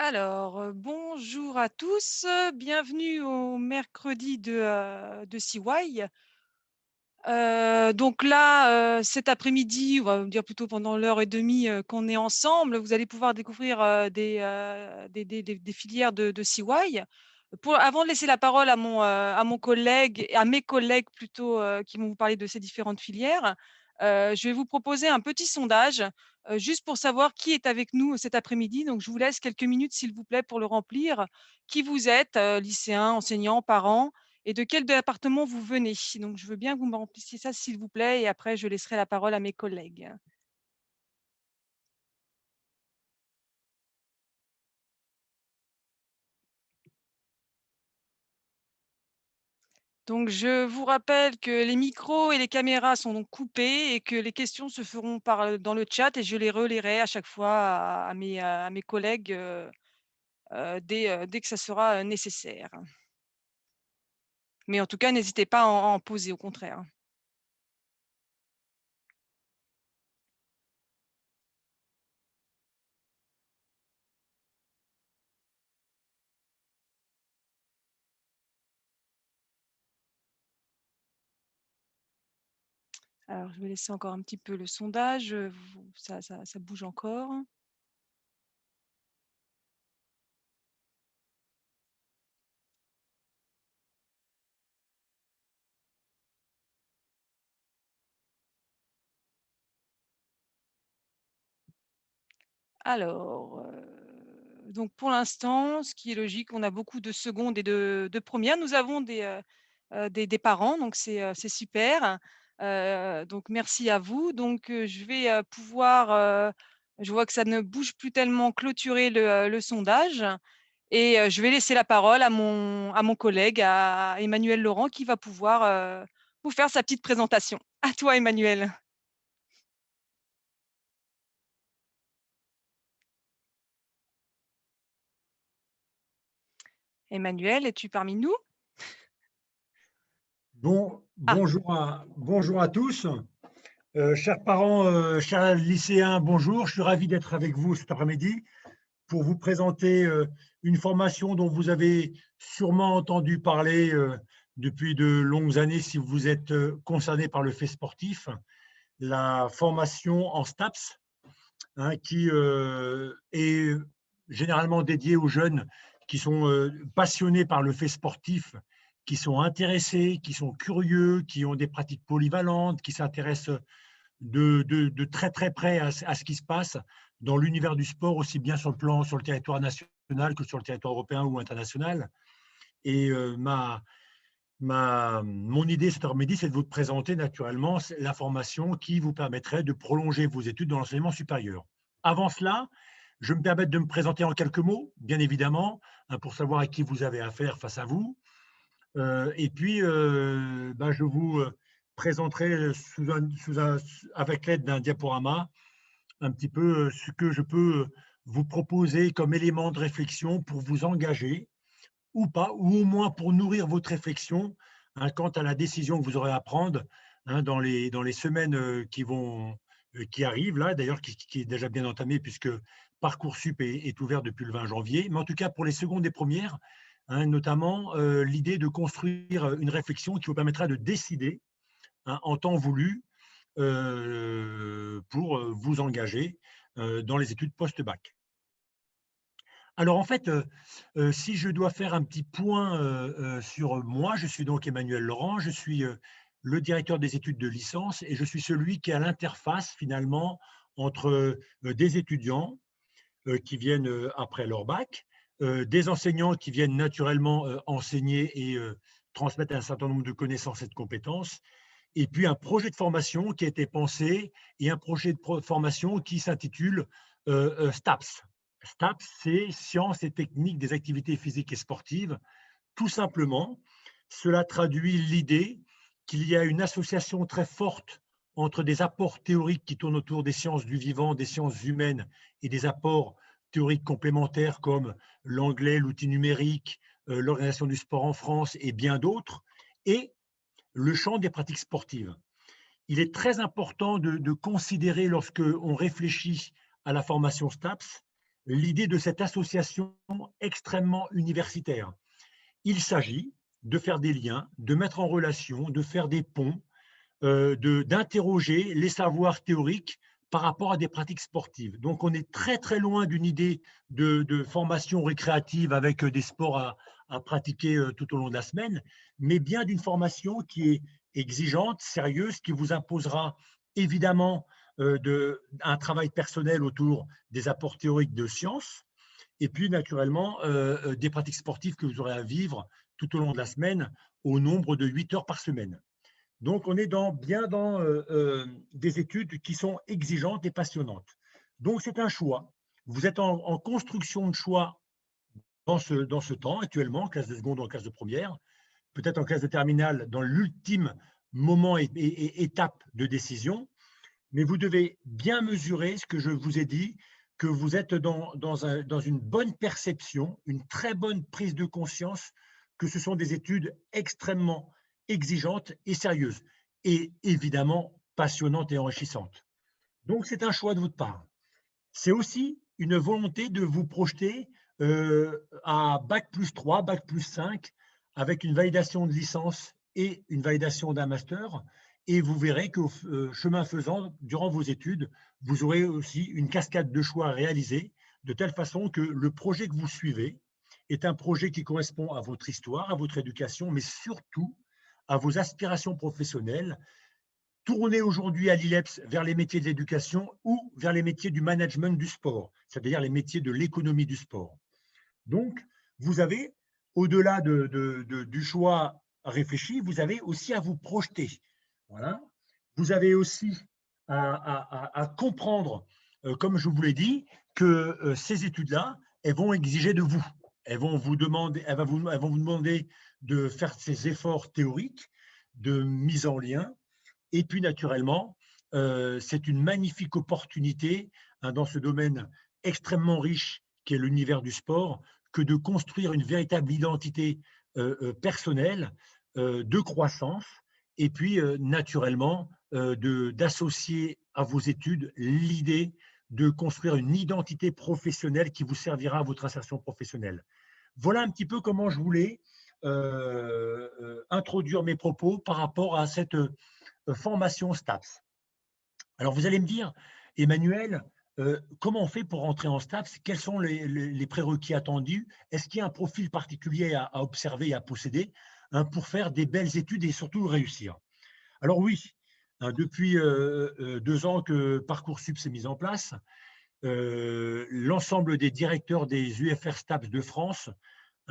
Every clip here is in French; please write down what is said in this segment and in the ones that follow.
Bonjour à tous, bienvenue au mercredi de CY. Donc là, cet après-midi, on va dire plutôt pendant l'heure et demie, qu'on est ensemble, vous allez pouvoir découvrir, des filières de CY. Avant de laisser la parole à mon collègue à mes collègues plutôt, qui vont vous parler de ces différentes filières, je vais vous proposer un petit sondage, juste pour savoir qui est avec nous cet après-midi. Donc je vous laisse quelques minutes, s'il vous plaît, pour le remplir. Qui vous êtes, lycéens, enseignants, parents? Et de quel département vous venez? Donc je veux bien que vous me remplissiez ça, s'il vous plaît, et après je laisserai la parole à mes collègues. Donc je vous rappelle que les micros et les caméras sont donc coupés et que les questions se feront dans le chat, et je les relayerai à chaque fois à mes collègues, dès que ça sera, nécessaire. Mais en tout cas, n'hésitez pas à en poser, au contraire. Alors je vais laisser encore un petit peu le sondage, ça bouge encore. Alors, donc pour l'instant, ce qui est logique, on a beaucoup de secondes et de premières. Nous avons des parents, donc c'est super. Donc merci à vous. Donc, je vais, je vois que ça ne bouge plus tellement, clôturer le sondage, et je vais laisser la parole à mon collègue, à Emmanuel Laurent, qui va pouvoir, vous faire sa petite présentation. À toi, Emmanuel. Emmanuel, es-tu parmi nous? Ah, Bonjour à tous. Chers parents, chers lycéens, bonjour. Je suis ravi d'être avec vous cet après-midi pour vous présenter une formation dont vous avez sûrement entendu parler depuis de longues années si vous êtes concerné par le fait sportif, la formation en STAPS, hein, qui est généralement dédiée aux jeunes qui sont passionnés par le fait sportif, qui sont intéressés, qui sont curieux, qui ont des pratiques polyvalentes, qui s'intéressent de très très près à ce qui se passe dans l'univers du sport, aussi bien sur le territoire national que sur le territoire européen ou international. Et mon idée cet après-midi, c'est de vous présenter naturellement l'information qui vous permettrait de prolonger vos études dans l'enseignement supérieur. Avant cela, je me permets de me présenter en quelques mots, bien évidemment, hein, pour savoir à qui vous avez affaire face à vous. Je vous présenterai avec l'aide d'un diaporama un petit peu ce que je peux vous proposer comme élément de réflexion pour vous engager ou pas, ou au moins pour nourrir votre réflexion, hein, quant à la décision que vous aurez à prendre, hein, dans les semaines qui arrivent, là, d'ailleurs, qui est déjà bien entamée puisque Parcoursup est ouvert depuis le 20 janvier. Mais en tout cas, pour les secondes et premières, hein, notamment l'idée de construire une réflexion qui vous permettra de décider, hein, en temps voulu pour vous engager dans les études post-bac. Alors en fait, si je dois faire un petit point sur moi, je suis donc Emmanuel Laurent, je suis le directeur des études de licence et je suis celui qui est à l'interface finalement entre des étudiants qui viennent après leur bac, des enseignants qui viennent naturellement enseigner et transmettre un certain nombre de connaissances et de compétences, et puis un projet de formation qui a été pensé et un projet de formation qui s'intitule STAPS. STAPS, c'est Sciences et techniques des activités physiques et sportives. Tout simplement, cela traduit l'idée qu'il y a une association très forte entre des apports théoriques qui tournent autour des sciences du vivant, des sciences humaines, et des apports théoriques complémentaires comme l'anglais, l'outil numérique, l'organisation du sport en France et bien d'autres, et le champ des pratiques sportives. Il est très important de considérer, lorsque on réfléchit à la formation STAPS, l'idée de cette association extrêmement universitaire. Il s'agit de faire des liens, de mettre en relation, de faire des ponts, d'interroger les savoirs théoriques par rapport à des pratiques sportives. Donc, on est très, très loin d'une idée de formation récréative avec des sports à pratiquer tout au long de la semaine, mais bien d'une formation qui est exigeante, sérieuse, qui vous imposera évidemment un travail personnel autour des apports théoriques de sciences, et puis naturellement des pratiques sportives que vous aurez à vivre tout au long de la semaine au nombre de 8 heures par semaine. Donc, on est bien dans des études qui sont exigeantes et passionnantes. Donc, c'est un choix. Vous êtes en construction de choix dans ce temps actuellement, en classe de seconde ou en classe de première, peut-être en classe de terminale, dans l'ultime moment et étape de décision. Mais vous devez bien mesurer ce que je vous ai dit, que vous êtes dans une bonne perception, une très bonne prise de conscience que ce sont des études extrêmement exigeantes et sérieuses, et évidemment passionnantes et enrichissantes. Donc, c'est un choix de votre part. C'est aussi une volonté de vous projeter à bac+3, bac+5, avec une validation de licence et une validation d'un master. Et vous verrez que chemin faisant, durant vos études, vous aurez aussi une cascade de choix à réaliser, de telle façon que le projet que vous suivez est un projet qui correspond à votre histoire, à votre éducation, mais surtout à vos aspirations professionnelles, tourner aujourd'hui à l'ILEPS vers les métiers de l'éducation ou vers les métiers du management du sport, c'est-à-dire les métiers de l'économie du sport. Donc, vous avez, au-delà du choix réfléchi, vous avez aussi à vous projeter. Voilà. Vous avez aussi à comprendre, comme je vous l'ai dit, que ces études-là, elles vont exiger de vous. Elles vont vous demander de faire ces efforts théoriques, de mise en lien. Et puis, naturellement, c'est une magnifique opportunité dans ce domaine extrêmement riche qui est l'univers du sport, que de construire une véritable identité personnelle, de croissance, et puis naturellement d'associer à vos études l'idée de construire une identité professionnelle qui vous servira à votre insertion professionnelle. Voilà un petit peu comment je voulais introduire mes propos par rapport à cette formation STAPS. Alors, vous allez me dire, Emmanuel, comment on fait pour rentrer en STAPS? Quels sont les prérequis attendus? Est-ce qu'il y a un profil particulier à observer et à posséder pour faire des belles études et surtout réussir? Alors oui, depuis 2 ans que Parcoursup s'est mis en place, l'ensemble des directeurs des UFR STAPS de France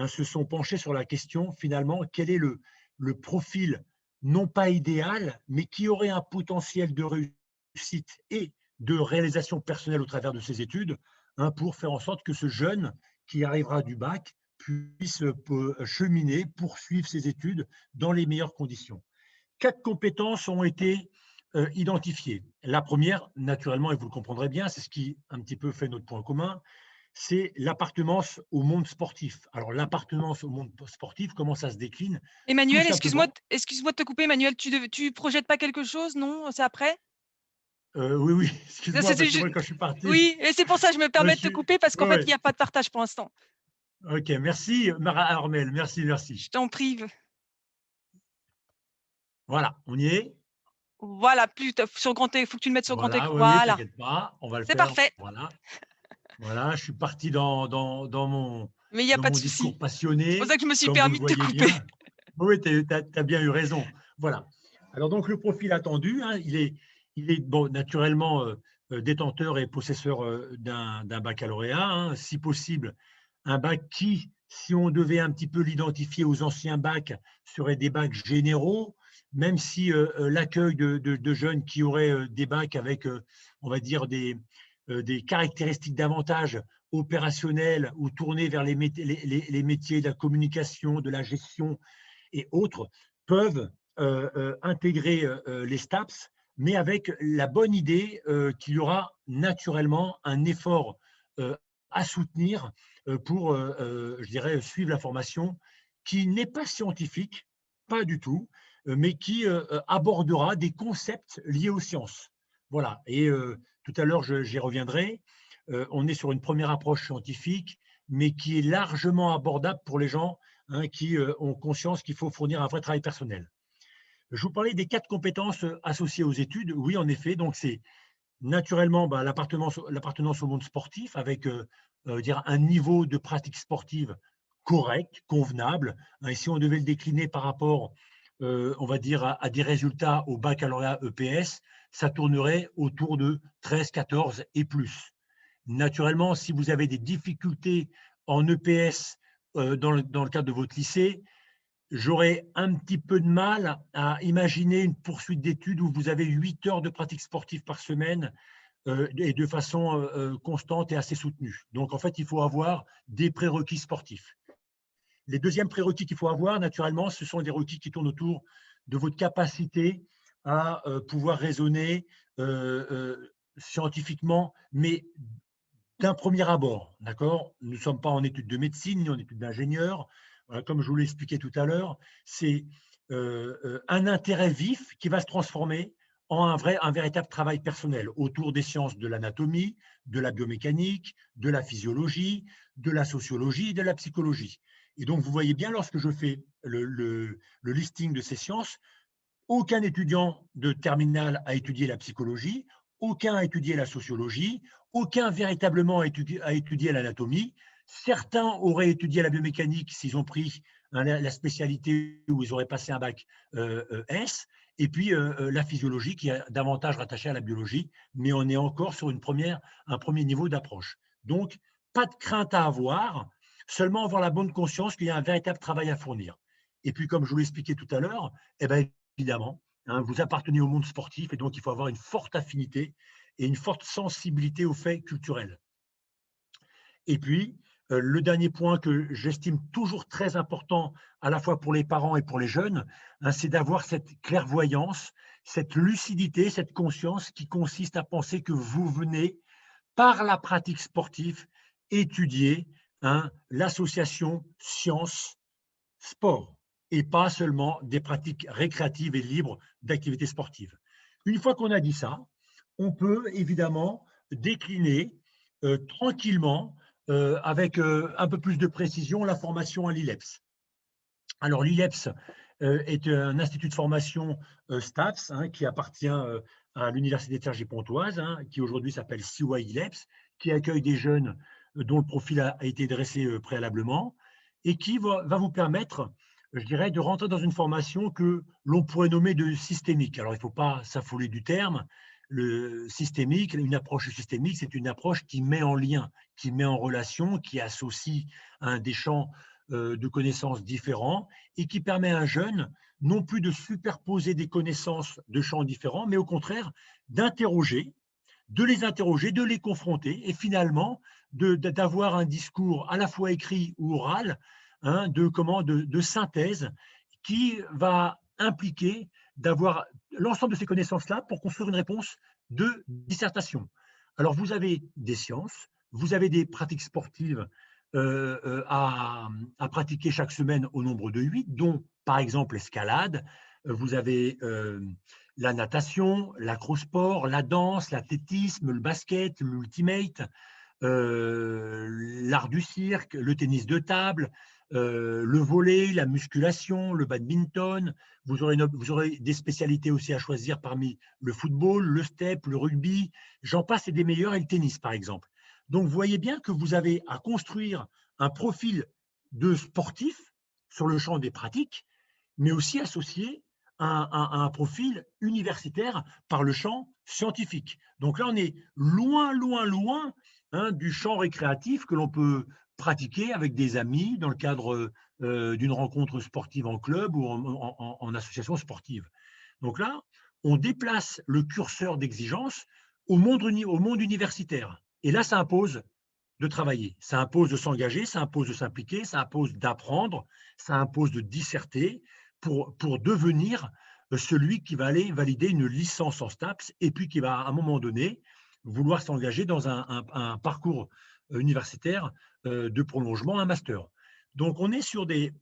se sont penchés sur la question, finalement, quel est le profil non pas idéal, mais qui aurait un potentiel de réussite et de réalisation personnelle au travers de ses études, pour faire en sorte que ce jeune qui arrivera du bac puisse cheminer, poursuivre ses études dans les meilleures conditions. 4 compétences ont été identifiées. La première, naturellement, et vous le comprendrez bien, c'est ce qui un petit peu fait notre point commun, c'est l'appartenance au monde sportif. Alors, l'appartenance au monde sportif, comment ça se décline? Tout Emmanuel, simplement, excuse-moi de te couper, Emmanuel, tu projettes pas quelque chose, non? C'est après? oui, oui, Ça, excuse-moi, c'était parce que ju moi, quand je suis parti, Oui, et c'est pour ça que je me je permets de te suis, couper parce qu'en ouais, fait, ouais. il y a pas de partage pour l'instant. Ok, merci, Mara Armel, merci, merci. Je t'en prie. Voilà, on y est. Voilà, plus tu sur grand é faut que tu le mettes sur grand Voilà, écran. oui, oui, Voilà, t'inquiète pas, on va le c'est faire. parfait, Voilà, voilà, je suis parti mais il y a dans pas de mon souci. discours C'est pour passionné, ça que je me suis comme vous le permis de te voyez couper. bien. Oui, tu as bien eu raison. Voilà. Alors, donc, le profil attendu, il est bon, naturellement détenteur et possesseur d'un baccalauréat, si possible, un bac qui, si on devait un petit peu l'identifier aux anciens bacs, serait des bacs généraux, même si l'accueil de jeunes qui auraient des bacs avec, on va dire, des caractéristiques davantage opérationnels ou tournés vers les métiers de la communication, de la gestion et autres, peuvent intégrer les STAPS, mais avec la bonne idée qu'il y aura naturellement un effort à soutenir pour, je dirais, suivre la formation qui n'est pas scientifique, pas du tout, mais qui abordera des concepts liés aux sciences. Voilà, et tout à l'heure, j'y reviendrai. on est sur une première approche scientifique, mais qui est largement abordable pour les gens, hein, qui ont conscience qu'il faut fournir un vrai travail personnel. Je vous parlais des 4 compétences associées aux études. Oui, en effet, donc c'est naturellement bah, l'appartenance au monde sportif avec dire un niveau de pratique sportive correct, convenable. Hein, et si on devait le décliner par rapport, on va dire, à des résultats au baccalauréat EPS, ça tournerait autour de 13, 14 et plus. Naturellement, si vous avez des difficultés en EPS dans le cadre de votre lycée, j'aurais un petit peu de mal à imaginer une poursuite d'études où vous avez 8 heures de pratique sportive par semaine et de façon constante et assez soutenue. Donc, en fait, il faut avoir des prérequis sportifs. Les deuxièmes prérequis qu'il faut avoir, naturellement, ce sont des requis qui tournent autour de votre capacité à pouvoir raisonner scientifiquement, mais d'un premier abord, d'accord? Nous ne sommes pas en études de médecine ni en études d'ingénieur. Voilà, comme je vous l'ai expliqué tout à l'heure, c'est un intérêt vif qui va se transformer en un véritable travail personnel autour des sciences de l'anatomie, de la biomécanique, de la physiologie, de la sociologie, de la psychologie. Et donc, vous voyez bien, lorsque je fais le listing de ces sciences, aucun étudiant de terminale a étudié la psychologie, aucun a étudié la sociologie, aucun véritablement a étudié l'anatomie. Certains auraient étudié la biomécanique s'ils ont pris la spécialité où ils auraient passé un bac S, et puis la physiologie qui est davantage rattachée à la biologie, mais on est encore sur un premier niveau d'approche. Donc, pas de crainte à avoir, seulement avoir la bonne conscience qu'il y a un véritable travail à fournir. Et puis, comme je vous l'ai expliqué tout à l'heure, eh ben, évidemment, hein, vous appartenez au monde sportif et donc il faut avoir une forte affinité et une forte sensibilité aux faits culturels. Et puis, le dernier point que j'estime toujours très important, à la fois pour les parents et pour les jeunes, hein, c'est d'avoir cette clairvoyance, cette lucidité, cette conscience qui consiste à penser que vous venez, par la pratique sportive, étudier hein, l'association science-sport et pas seulement des pratiques récréatives et libres d'activités sportives. Une fois qu'on a dit ça, on peut évidemment décliner tranquillement, avec un peu plus de précision, la formation à l'ILEPS. Alors l'ILEPS est un institut de formation STAPS hein, qui appartient à l'Université de Cergy-Pontoise, hein, qui aujourd'hui s'appelle CY ILEPS, qui accueille des jeunes dont le profil a été dressé préalablement et qui va vous permettre, je dirais, de rentrer dans une formation que l'on pourrait nommer de systémique. Alors il ne faut pas s'affoler du terme. Le systémique, une approche systémique, c'est une approche qui met en lien, qui met en relation, qui associe des champs de connaissances différents et qui permet à un jeune non plus de superposer des connaissances de champs différents, mais au contraire d'interroger, de les interroger, de les confronter et finalement d'avoir un discours à la fois écrit ou oral hein, de synthèse qui va impliquer d'avoir l'ensemble de ces connaissances-là pour construire une réponse de dissertation. Alors, vous avez des sciences, vous avez des pratiques sportives à pratiquer chaque semaine au nombre de 8, dont par exemple l'escalade, vous avez la natation, l'acrosport, la danse, l'athlétisme, le basket, l'ultimate, l'art du cirque, le tennis de table, le volley, la musculation, le badminton. Vous aurez des spécialités aussi à choisir parmi le football, le step, le rugby, j'en passe et des meilleurs, et le tennis par exemple. Donc vous voyez bien que vous avez à construire un profil de sportif sur le champ des pratiques, mais aussi associé à un profil universitaire par le champ scientifique. Donc là, on est loin, loin, loin hein, du champ récréatif que l'on peut pratiquer avec des amis dans le cadre d'une rencontre sportive en club ou en association sportive. Donc là, on déplace le curseur d'exigence au monde universitaire. Et là, ça impose de travailler, ça impose de s'engager, ça impose de s'impliquer, ça impose d'apprendre, ça impose de disserter pour devenir celui qui va aller valider une licence en STAPS et puis qui va, à un moment donné, vouloir s'engager dans un parcours universitaire de prolongement, un master. Donc, on est sur des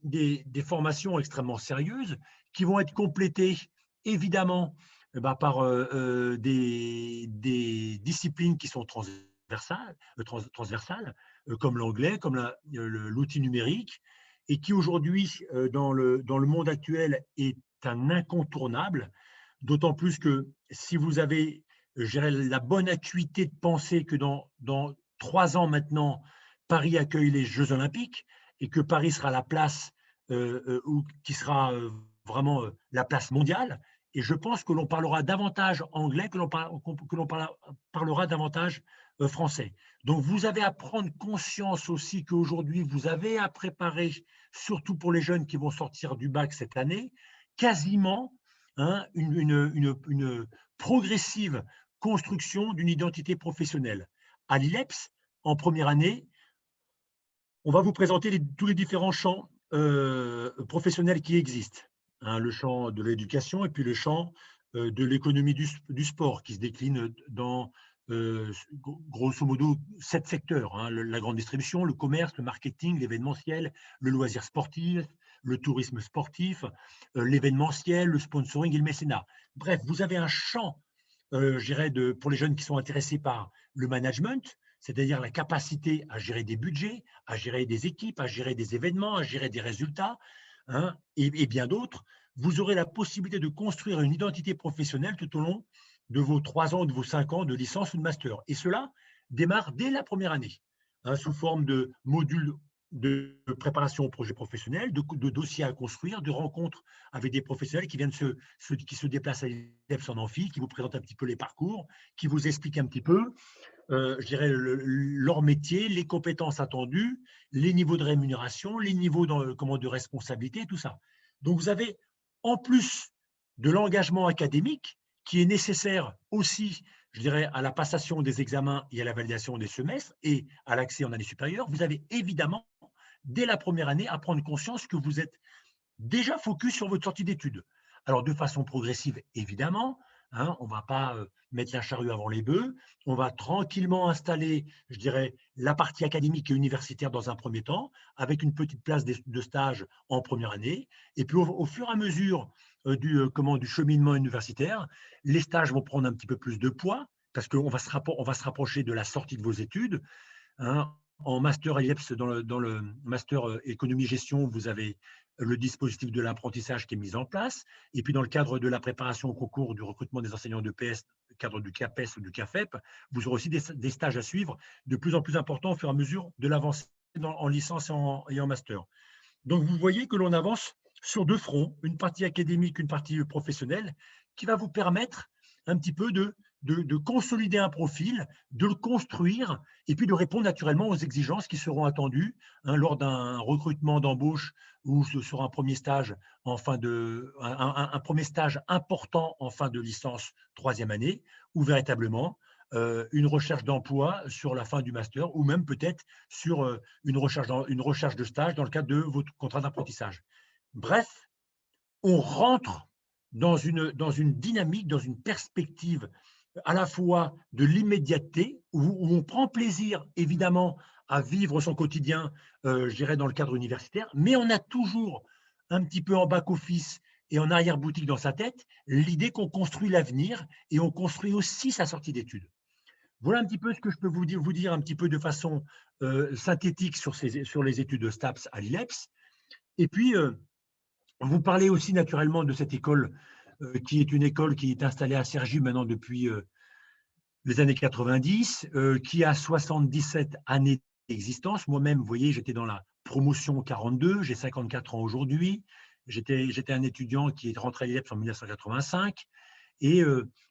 formations extrêmement sérieuses qui vont être complétées, évidemment, par des disciplines qui sont transversales transversales, comme l'anglais, comme l'outil numérique, et qui aujourd'hui, dans le monde actuel, est un incontournable, d'autant plus que si vous avez, je dirais, la bonne acuité de penser que dans 3 ans maintenant, Paris accueille les Jeux Olympiques et que Paris sera la place qui sera vraiment la place mondiale. Et je pense que l'on parlera davantage anglais que l'on parlera davantage français. Donc, vous avez à prendre conscience aussi qu'aujourd'hui, vous avez à préparer, surtout pour les jeunes qui vont sortir du bac cette année, quasiment hein, une progressive construction d'une identité professionnelle. À l'ILEPS, en première année, on va vous présenter tous les différents champs professionnels qui existent. Hein, le champ de l'éducation et puis le champ de l'économie du sport qui se décline dans grosso modo 7 secteurs. Hein, la grande distribution, le commerce, le marketing, l'événementiel, le loisir sportif, le tourisme sportif, l'événementiel, le sponsoring et le mécénat. Bref, vous avez un champ, je dirais, pour les jeunes qui sont intéressés par le management, c'est-à-dire la capacité à gérer des budgets, à gérer des équipes, à gérer des événements, à gérer des résultats, hein, et bien d'autres. Vous aurez la possibilité de construire une identité professionnelle tout au long de vos 3 ans, de vos 5 ans de licence ou de master. Et cela démarre dès la première année, hein, sous forme de modules de préparation au projet professionnel, de dossiers à construire, de rencontres avec des professionnels qui viennent qui se déplacent à l'IEPS en amphi, qui vous présentent un petit peu les parcours, qui vous expliquent un petit peu je dirais, leur métier, les compétences attendues, les niveaux de rémunération, les niveaux de responsabilité, tout ça. Donc, vous avez, en plus de l'engagement académique, qui est nécessaire aussi, je dirais, à la passation des examens et à la validation des semestres et à l'accès en année supérieure, vous avez évidemment, dès la première année, à prendre conscience que vous êtes déjà focus sur votre sortie d'études. Alors, de façon progressive, évidemment, hein, on ne va pas mettre la charrue avant les bœufs, on va tranquillement installer, je dirais, la partie académique et universitaire dans un premier temps, avec une petite place de stage en première année, et puis au fur et à mesure du cheminement universitaire, les stages vont prendre un petit peu plus de poids, parce qu'on va se rapprocher de la sortie de vos études. Hein. En master IEPS, dans le master économie-gestion, vous avez le dispositif de l'apprentissage qui est mis en place. Et puis, dans le cadre de la préparation au concours du recrutement des enseignants de PS, cadre du CAPES ou du CAFEP, vous aurez aussi des stages à suivre de plus en plus importants au fur et à mesure de l'avancée en licence et en master. Donc, vous voyez que l'on avance sur 2 fronts, une partie académique, une partie professionnelle, qui va vous permettre un petit peu de consolider un profil, de le construire et puis de répondre naturellement aux exigences qui seront attendues hein, lors d'un recrutement d'embauche ou sur un premier stage un premier stage important en fin de licence 3e année, ou véritablement une recherche d'emploi sur la fin du master ou même peut-être sur une recherche de stage dans le cadre de votre contrat d'apprentissage. Bref, on rentre dans une dynamique, dans une perspective à la fois de l'immédiateté, où on prend plaisir, évidemment, à vivre son quotidien, je dirais, dans le cadre universitaire, mais on a toujours un petit peu en back-office et en arrière-boutique dans sa tête l'idée qu'on construit l'avenir et on construit aussi sa sortie d'études. Voilà un petit peu ce que je peux vous dire un petit peu de façon synthétique sur les études de STAPS à l'ILEPS. Et puis, vous parlez aussi naturellement de cette école qui est une école qui est installée à Cergy maintenant depuis les années 90, qui a 77 années d'existence. Moi-même, vous voyez, j'étais dans la promotion 42, j'ai 54 ans aujourd'hui. J'étais un étudiant qui est rentré à l'IEPS en 1985. Et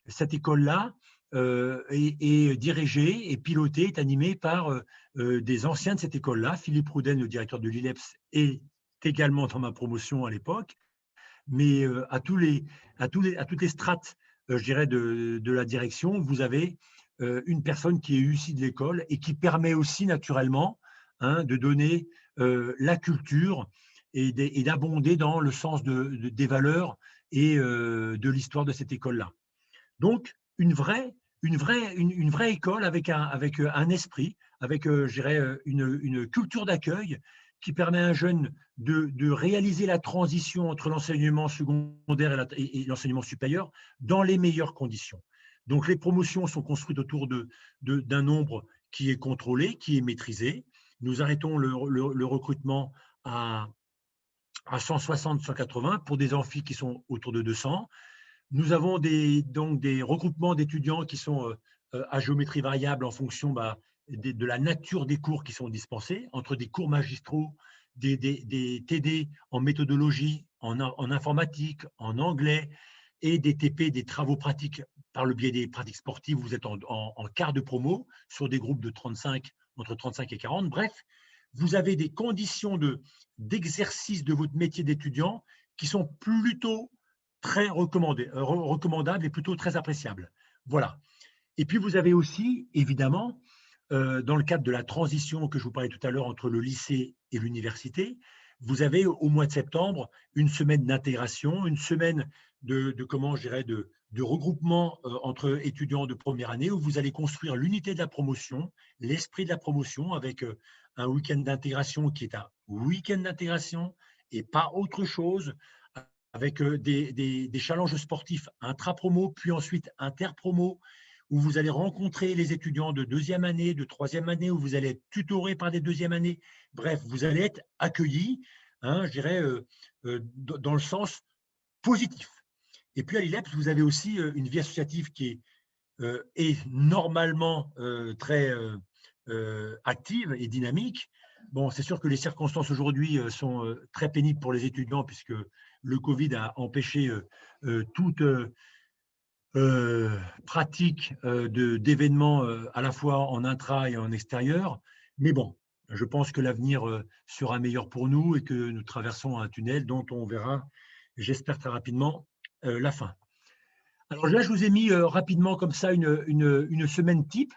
cette école-là est dirigée et pilotée, est animée par des anciens de cette école-là. Philippe Rouden, le directeur de l'ILEPS, est également dans ma promotion à l'époque, mais à toutes les strates, je dirais, de la direction, vous avez une personne qui est issue de l'école et qui permet aussi naturellement hein, de donner la culture et d'abonder dans le sens des valeurs et de l'histoire de cette école-là. Donc, une vraie école avec un esprit, avec, je dirais, une culture d'accueil qui permet à un jeune de réaliser la transition entre l'enseignement secondaire et l'enseignement supérieur dans les meilleures conditions. Donc, les promotions sont construites autour d'un nombre qui est contrôlé, qui est maîtrisé. Nous arrêtons le recrutement à 160, 180 pour des amphis qui sont autour de 200. Nous avons donc des regroupements d'étudiants qui sont à géométrie variable en fonction de la nature des cours qui sont dispensés, entre des cours magistraux, des TD en méthodologie, en informatique, en anglais, et des TP, des travaux pratiques par le biais des pratiques sportives. Vous êtes en quart de promo sur des groupes de 35, entre 35 et 40. Bref, vous avez des conditions d'exercice de votre métier d'étudiant qui sont plutôt très recommandables et plutôt très appréciables. Voilà. Et puis, vous avez aussi, évidemment, dans le cadre de la transition que je vous parlais tout à l'heure entre le lycée et l'université, vous avez au mois de septembre une semaine d'intégration, une semaine comment je dirais, de regroupement entre étudiants de première année où vous allez construire l'unité de la promotion, l'esprit de la promotion avec un week-end d'intégration qui est un week-end d'intégration et pas autre chose, avec des challenges sportifs intra-promo, puis ensuite inter-promo, où vous allez rencontrer les étudiants de deuxième année, de troisième année, où vous allez être tutoré par des deuxième années. Bref, vous allez être accueillis, je dirais, dans le sens positif. Et puis à l'ILEPS, vous avez aussi une vie associative qui est normalement très active et dynamique. Bon, c'est sûr que les circonstances aujourd'hui sont très pénibles pour les étudiants puisque le Covid a empêché toute pratique d'événements à la fois en intra et en extérieur. Mais bon, je pense que l'avenir sera meilleur pour nous et que nous traversons un tunnel dont on verra, j'espère très rapidement, la fin. Alors là, je vous ai mis rapidement comme ça une semaine type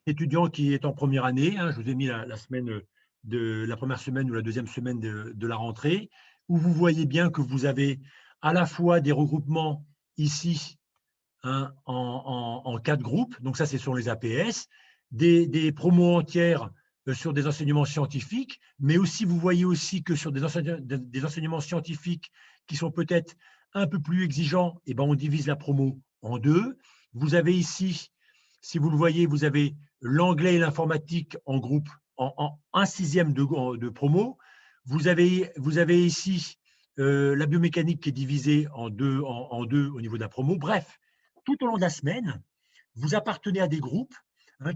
étudiant qui est en première année. Je vous ai mis la semaine la première semaine ou la deuxième semaine de la rentrée, où vous voyez bien que vous avez à la fois des regroupements ici en 4 groupes, donc ça c'est sur les APS, des promos entières sur des enseignements scientifiques, mais aussi vous voyez aussi que sur des enseignements scientifiques qui sont peut-être un peu plus exigeants, et ben on divise la promo en 2. Vous avez ici, si vous le voyez, vous avez l'anglais et l'informatique en groupe en 1/6 de promo. Vous avez ici la biomécanique qui est divisée en deux au niveau de la promo. Bref, tout au long de la semaine, vous appartenez à des groupes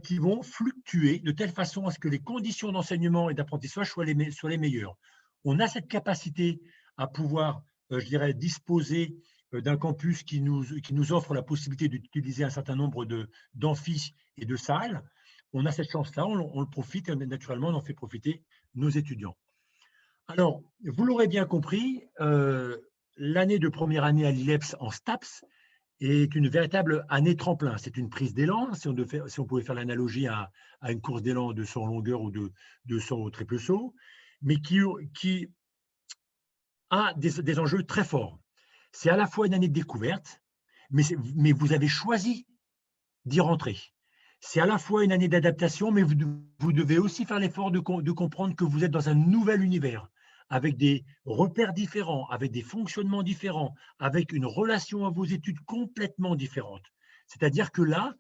qui vont fluctuer de telle façon à ce que les conditions d'enseignement et d'apprentissage soient les meilleures. On a cette capacité à pouvoir, je dirais, disposer d'un campus qui nous offre la possibilité d'utiliser un certain nombre d'amphis et de salles. On a cette chance-là, on le profite et naturellement, on en fait profiter nos étudiants. Alors, vous l'aurez bien compris, l'année de première année à l'ILEPS en STAPS est une véritable année tremplin. C'est une prise d'élan, si on pouvait faire l'analogie à une course d'élan de 100 longueur ou de 100 au triple saut, mais qui a des enjeux très forts. C'est à la fois une année de découverte, mais vous avez choisi d'y rentrer. C'est à la fois une année d'adaptation, mais vous devez aussi faire l'effort de comprendre que vous êtes dans un nouvel univers, avec des repères différents, avec des fonctionnements différents, avec une relation à vos études complètement différente. C'est-à-dire que là,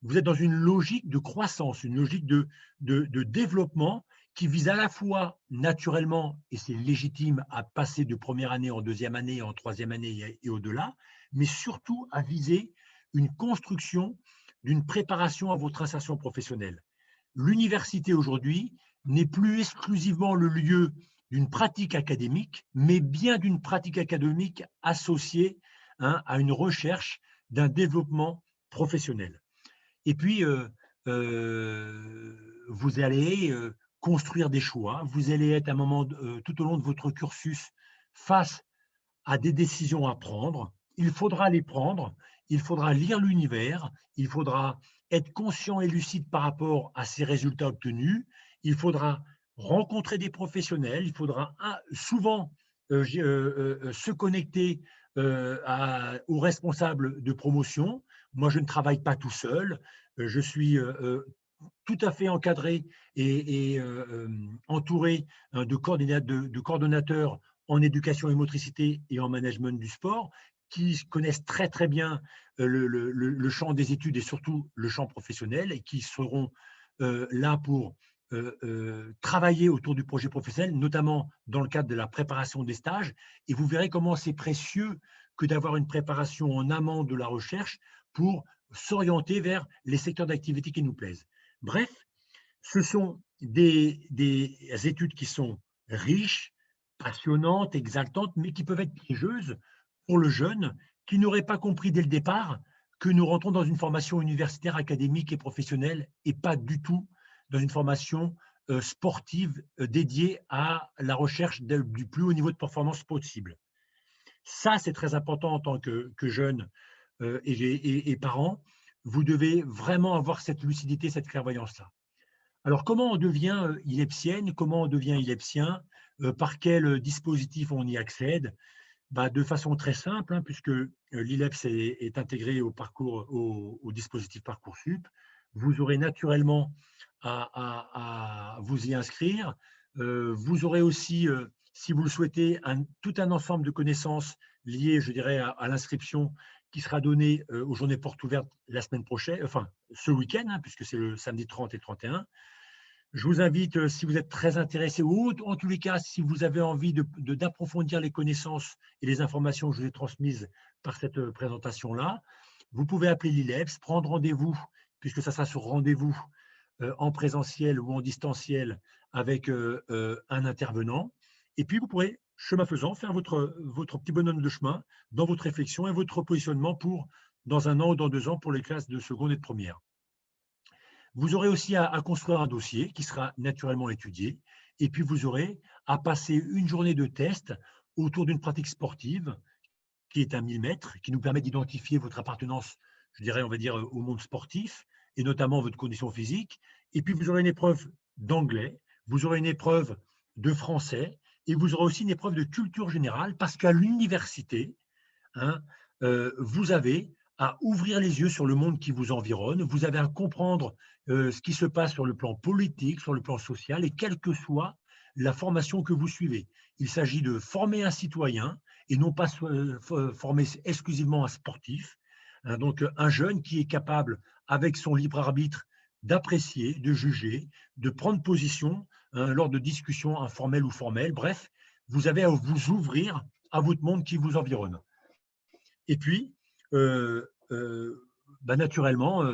vous êtes dans une logique de croissance, une logique de développement qui vise à la fois naturellement, et c'est légitime, à passer de première année en deuxième année, en troisième année et au-delà, mais surtout à viser une construction d'une préparation à votre insertion professionnelle. L'université aujourd'hui n'est plus exclusivement le lieu d'une pratique académique, mais bien d'une pratique académique associée à une recherche d'un développement professionnel. Et puis, vous allez construire des choix, vous allez être à un moment tout au long de votre cursus face à des décisions à prendre. Il faudra les prendre, il faudra lire l'univers, il faudra être conscient et lucide par rapport à ces résultats obtenus, il faudra rencontrer des professionnels, il faudra souvent se connecter aux responsables de promotion. Moi, je ne travaille pas tout seul, je suis tout à fait encadré et entouré de coordonnateurs en éducation et motricité et en management du sport qui connaissent très très bien le champ des études et surtout le champ professionnel et qui seront là pour travailler autour du projet professionnel, notamment dans le cadre de la préparation des stages. Et vous verrez comment c'est précieux que d'avoir une préparation en amont de la recherche pour s'orienter vers les secteurs d'activité qui nous plaisent. Bref, ce sont des études qui sont riches, passionnantes, exaltantes, mais qui peuvent être piégeuses pour le jeune qui n'aurait pas compris dès le départ que nous rentrons dans une formation universitaire, académique et professionnelle et pas du tout dans une formation sportive dédiée à la recherche du plus haut niveau de performance possible. Ça, c'est très important en tant que jeune et parent. Vous devez vraiment avoir cette lucidité, cette clairvoyance-là. Alors, comment on devient ILEPsienne? Comment on devient ILEPsien? Par quel dispositif on y accède? Bah, de façon très simple, hein, puisque l'ILEPS est intégré au dispositif Parcoursup. Vous aurez naturellement à vous y inscrire. Vous aurez aussi, si vous le souhaitez, tout un ensemble de connaissances liées, je dirais, à l'inscription qui sera donnée aux journées portes ouvertes la semaine prochaine, enfin ce week-end, hein, puisque c'est le samedi 30 et 31. Je vous invite, si vous êtes très intéressé ou en tous les cas, si vous avez envie d'approfondir les connaissances et les informations que je vous ai transmises par cette présentation-là, vous pouvez appeler l'ILEPS, prendre rendez-vous, puisque ça sera sur rendez-vous en présentiel ou en distanciel avec un intervenant. Et puis, vous pourrez, chemin faisant, faire votre petit bonhomme de chemin dans votre réflexion et votre positionnement pour, dans 1 an ou dans 2 ans, pour les classes de seconde et de première. Vous aurez aussi à construire un dossier qui sera naturellement étudié. Et puis, vous aurez à passer une journée de test autour d'une pratique sportive qui est à 1000 mètres, qui nous permet d'identifier votre appartenance, je dirais, on va dire, au monde sportif, et notamment votre condition physique. Et puis, vous aurez une épreuve d'anglais, vous aurez une épreuve de français, et vous aurez aussi une épreuve de culture générale, parce qu'à l'université, hein, vous avez à ouvrir les yeux sur le monde qui vous environne, vous avez à comprendre ce qui se passe sur le plan politique, sur le plan social, et quelle que soit la formation que vous suivez. Il s'agit de former un citoyen et non pas former exclusivement un sportif. Hein, donc, un jeune qui est capable, avec son libre arbitre, d'apprécier, de juger, de prendre position hein, lors de discussions informelles ou formelles. Bref, vous avez à vous ouvrir à votre monde qui vous environne. Et puis, naturellement,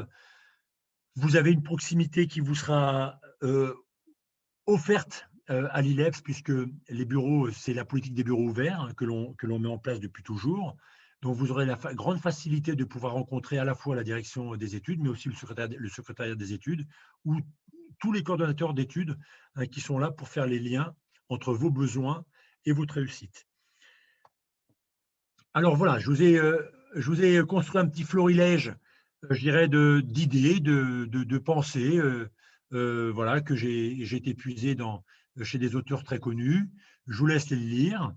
vous avez une proximité qui vous sera offerte à l'ILEPS, puisque les bureaux, c'est la politique des bureaux ouverts hein, que l'on met en place depuis toujours. Donc, vous aurez la grande facilité de pouvoir rencontrer à la fois la direction des études, mais aussi le secrétariat des études, ou tous les coordonnateurs d'études hein, qui sont là pour faire les liens entre vos besoins et votre réussite. Alors voilà, je vous ai construit un petit florilège, je dirais, d'idées, de pensées, voilà, que j'ai été puisé chez des auteurs très connus. Je vous laisse les lire.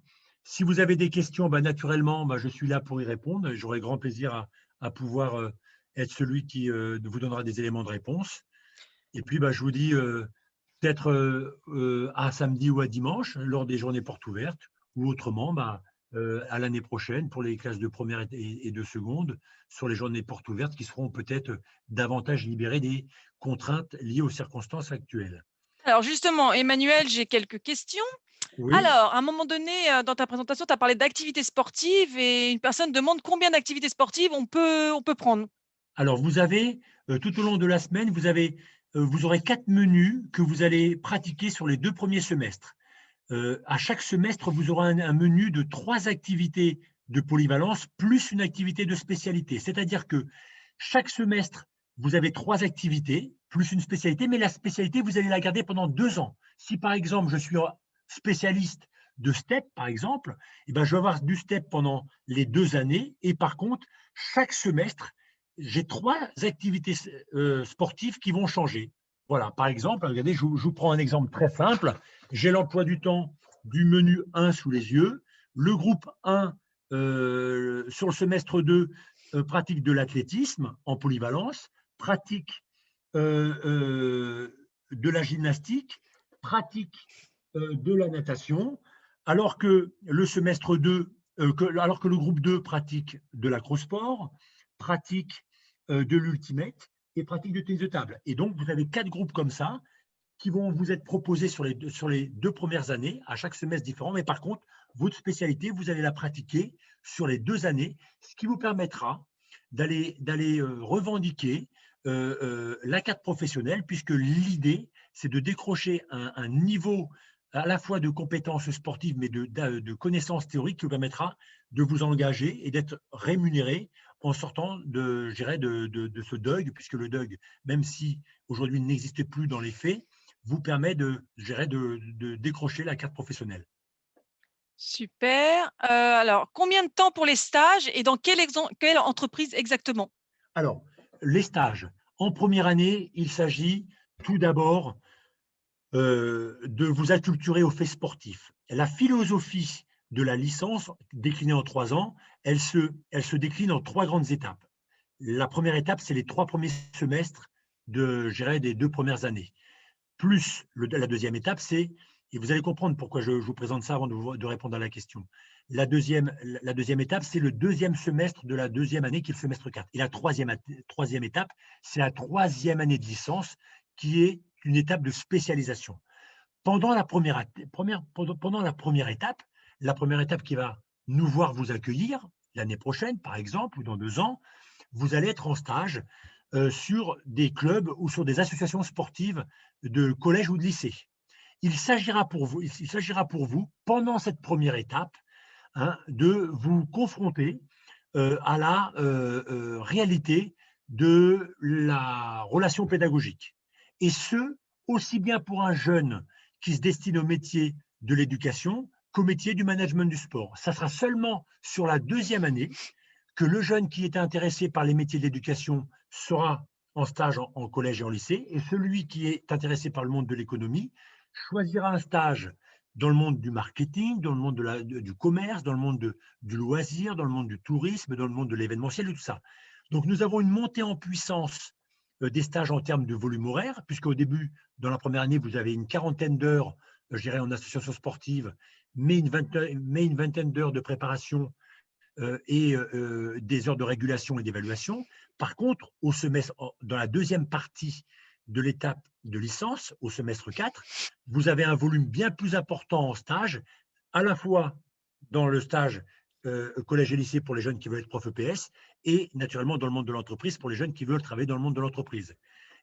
Si vous avez des questions, naturellement, je suis là pour y répondre. J'aurai grand plaisir à pouvoir être celui qui vous donnera des éléments de réponse. Et puis, je vous dis peut-être à samedi ou à dimanche, lors des journées portes ouvertes, ou autrement, à l'année prochaine pour les classes de première et de seconde sur les journées portes ouvertes qui seront peut-être davantage libérées des contraintes liées aux circonstances actuelles. Alors justement, Emmanuel, j'ai quelques questions. Oui. Alors, à un moment donné, dans ta présentation, tu as parlé d'activités sportives et une personne demande combien d'activités sportives on peut prendre. Alors, vous avez, tout au long de la semaine, vous aurez 4 menus que vous allez pratiquer sur les 2 premiers semestres. À chaque semestre, vous aurez un menu de 3 activités de polyvalence plus une activité de spécialité. C'est-à-dire que chaque semestre, vous avez 3 activités plus une spécialité, mais la spécialité, vous allez la garder pendant 2 ans. Si par exemple, je suis spécialiste de STEP, par exemple, je vais avoir du STEP pendant les 2 années et par contre, chaque semestre, j'ai 3 activités sportives qui vont changer. Voilà, par exemple, regardez, je vous prends un exemple très simple. J'ai l'emploi du temps du menu 1 sous les yeux. Le groupe 1, sur le semestre 2, pratique de l'athlétisme en polyvalence, pratique de la gymnastique, pratique de la natation, alors que le semestre 2, alors que le groupe 2 pratique de l'acrosport, pratique de l'ultimate, et pratique de tennis de table. Et donc, vous avez 4 groupes comme ça qui vont vous être proposés sur les 2 premières années, à chaque semestre différent. Mais par contre, votre spécialité, vous allez la pratiquer sur les 2 années, ce qui vous permettra d'aller revendiquer la carte professionnelle, puisque l'idée, c'est de décrocher un niveau à la fois de compétences sportives, mais de connaissances théoriques qui vous permettra de vous engager et d'être rémunéré en sortant je dirais, de ce DUG, puisque le DUG, même si aujourd'hui il n'existe plus dans les faits, vous permet je dirais, de décrocher la carte professionnelle. Super. Alors, combien de temps pour les stages et dans quelle entreprise exactement? Alors, les stages. En première année, il s'agit tout d'abord de vous acculturer aux faits sportifs. La philosophie de la licence, déclinée en 3 ans, elle se décline en 3 grandes étapes. La première étape, c'est les 3 premiers semestres je dirais, des 2 premières années. Plus la deuxième étape, c'est, et vous allez comprendre pourquoi je vous présente ça avant de répondre à la question. La deuxième étape, c'est le deuxième semestre de la deuxième année, qui est le semestre 4. Et la troisième étape, c'est la troisième année de licence, qui est une étape de spécialisation. Pendant la première étape, qui va nous voir vous accueillir l'année prochaine, par exemple, ou dans 2 ans, vous allez être en stage sur des clubs ou sur des associations sportives de collège ou de lycée. Il s'agira pour vous, pendant cette première étape, hein, de vous confronter à la réalité de la relation pédagogique. Et ce, aussi bien pour un jeune qui se destine au métier de l'éducation qu'au métier du management du sport. Ça sera seulement sur la deuxième année que le jeune qui est intéressé par les métiers de l'éducation sera en stage en collège et en lycée, et celui qui est intéressé par le monde de l'économie choisira un stage dans le monde du marketing, dans le monde du commerce, dans le monde du loisir, dans le monde du tourisme, dans le monde de l'événementiel et tout ça. Donc nous avons une montée en puissance des stages en termes de volume horaire, puisqu'au début, dans la première année, vous avez une quarantaine d'heures, je dirais, en association sportive, mais une vingtaine d'heures de préparation et des heures de régulation et d'évaluation. Par contre, dans la deuxième partie de l'étape de licence, au semestre 4, vous avez un volume bien plus important en stage, à la fois dans le stage collège et lycée pour les jeunes qui veulent être prof EPS et naturellement dans le monde de l'entreprise pour les jeunes qui veulent travailler dans le monde de l'entreprise.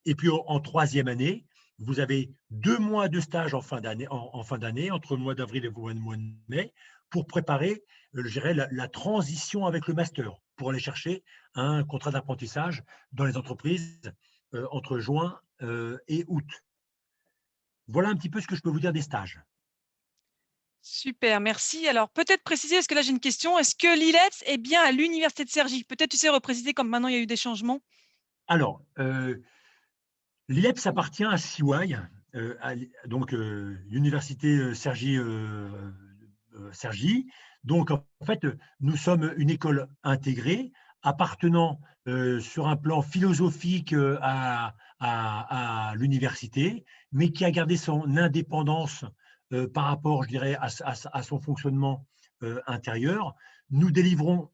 Et puis en troisième année, vous avez 2 mois de stage en fin d'année, entre le mois d'avril et le mois de mai, pour préparer je dirais, la transition avec le master, pour aller chercher un contrat d'apprentissage dans les entreprises entre juin et août. Voilà un petit peu ce que je peux vous dire des stages. Super, merci. Alors, peut-être préciser, parce que là j'ai une question, est-ce que l'ILEPS est bien à l'université de Cergy? Peut-être tu sais repréciser comme maintenant il y a eu des changements? Alors, l'ILEPS appartient à CY, donc l'université Cergy. Donc, en fait, nous sommes une école intégrée appartenant sur un plan philosophique à l'université, mais qui a gardé son indépendance par rapport, je dirais, à son fonctionnement intérieur. Nous délivrons,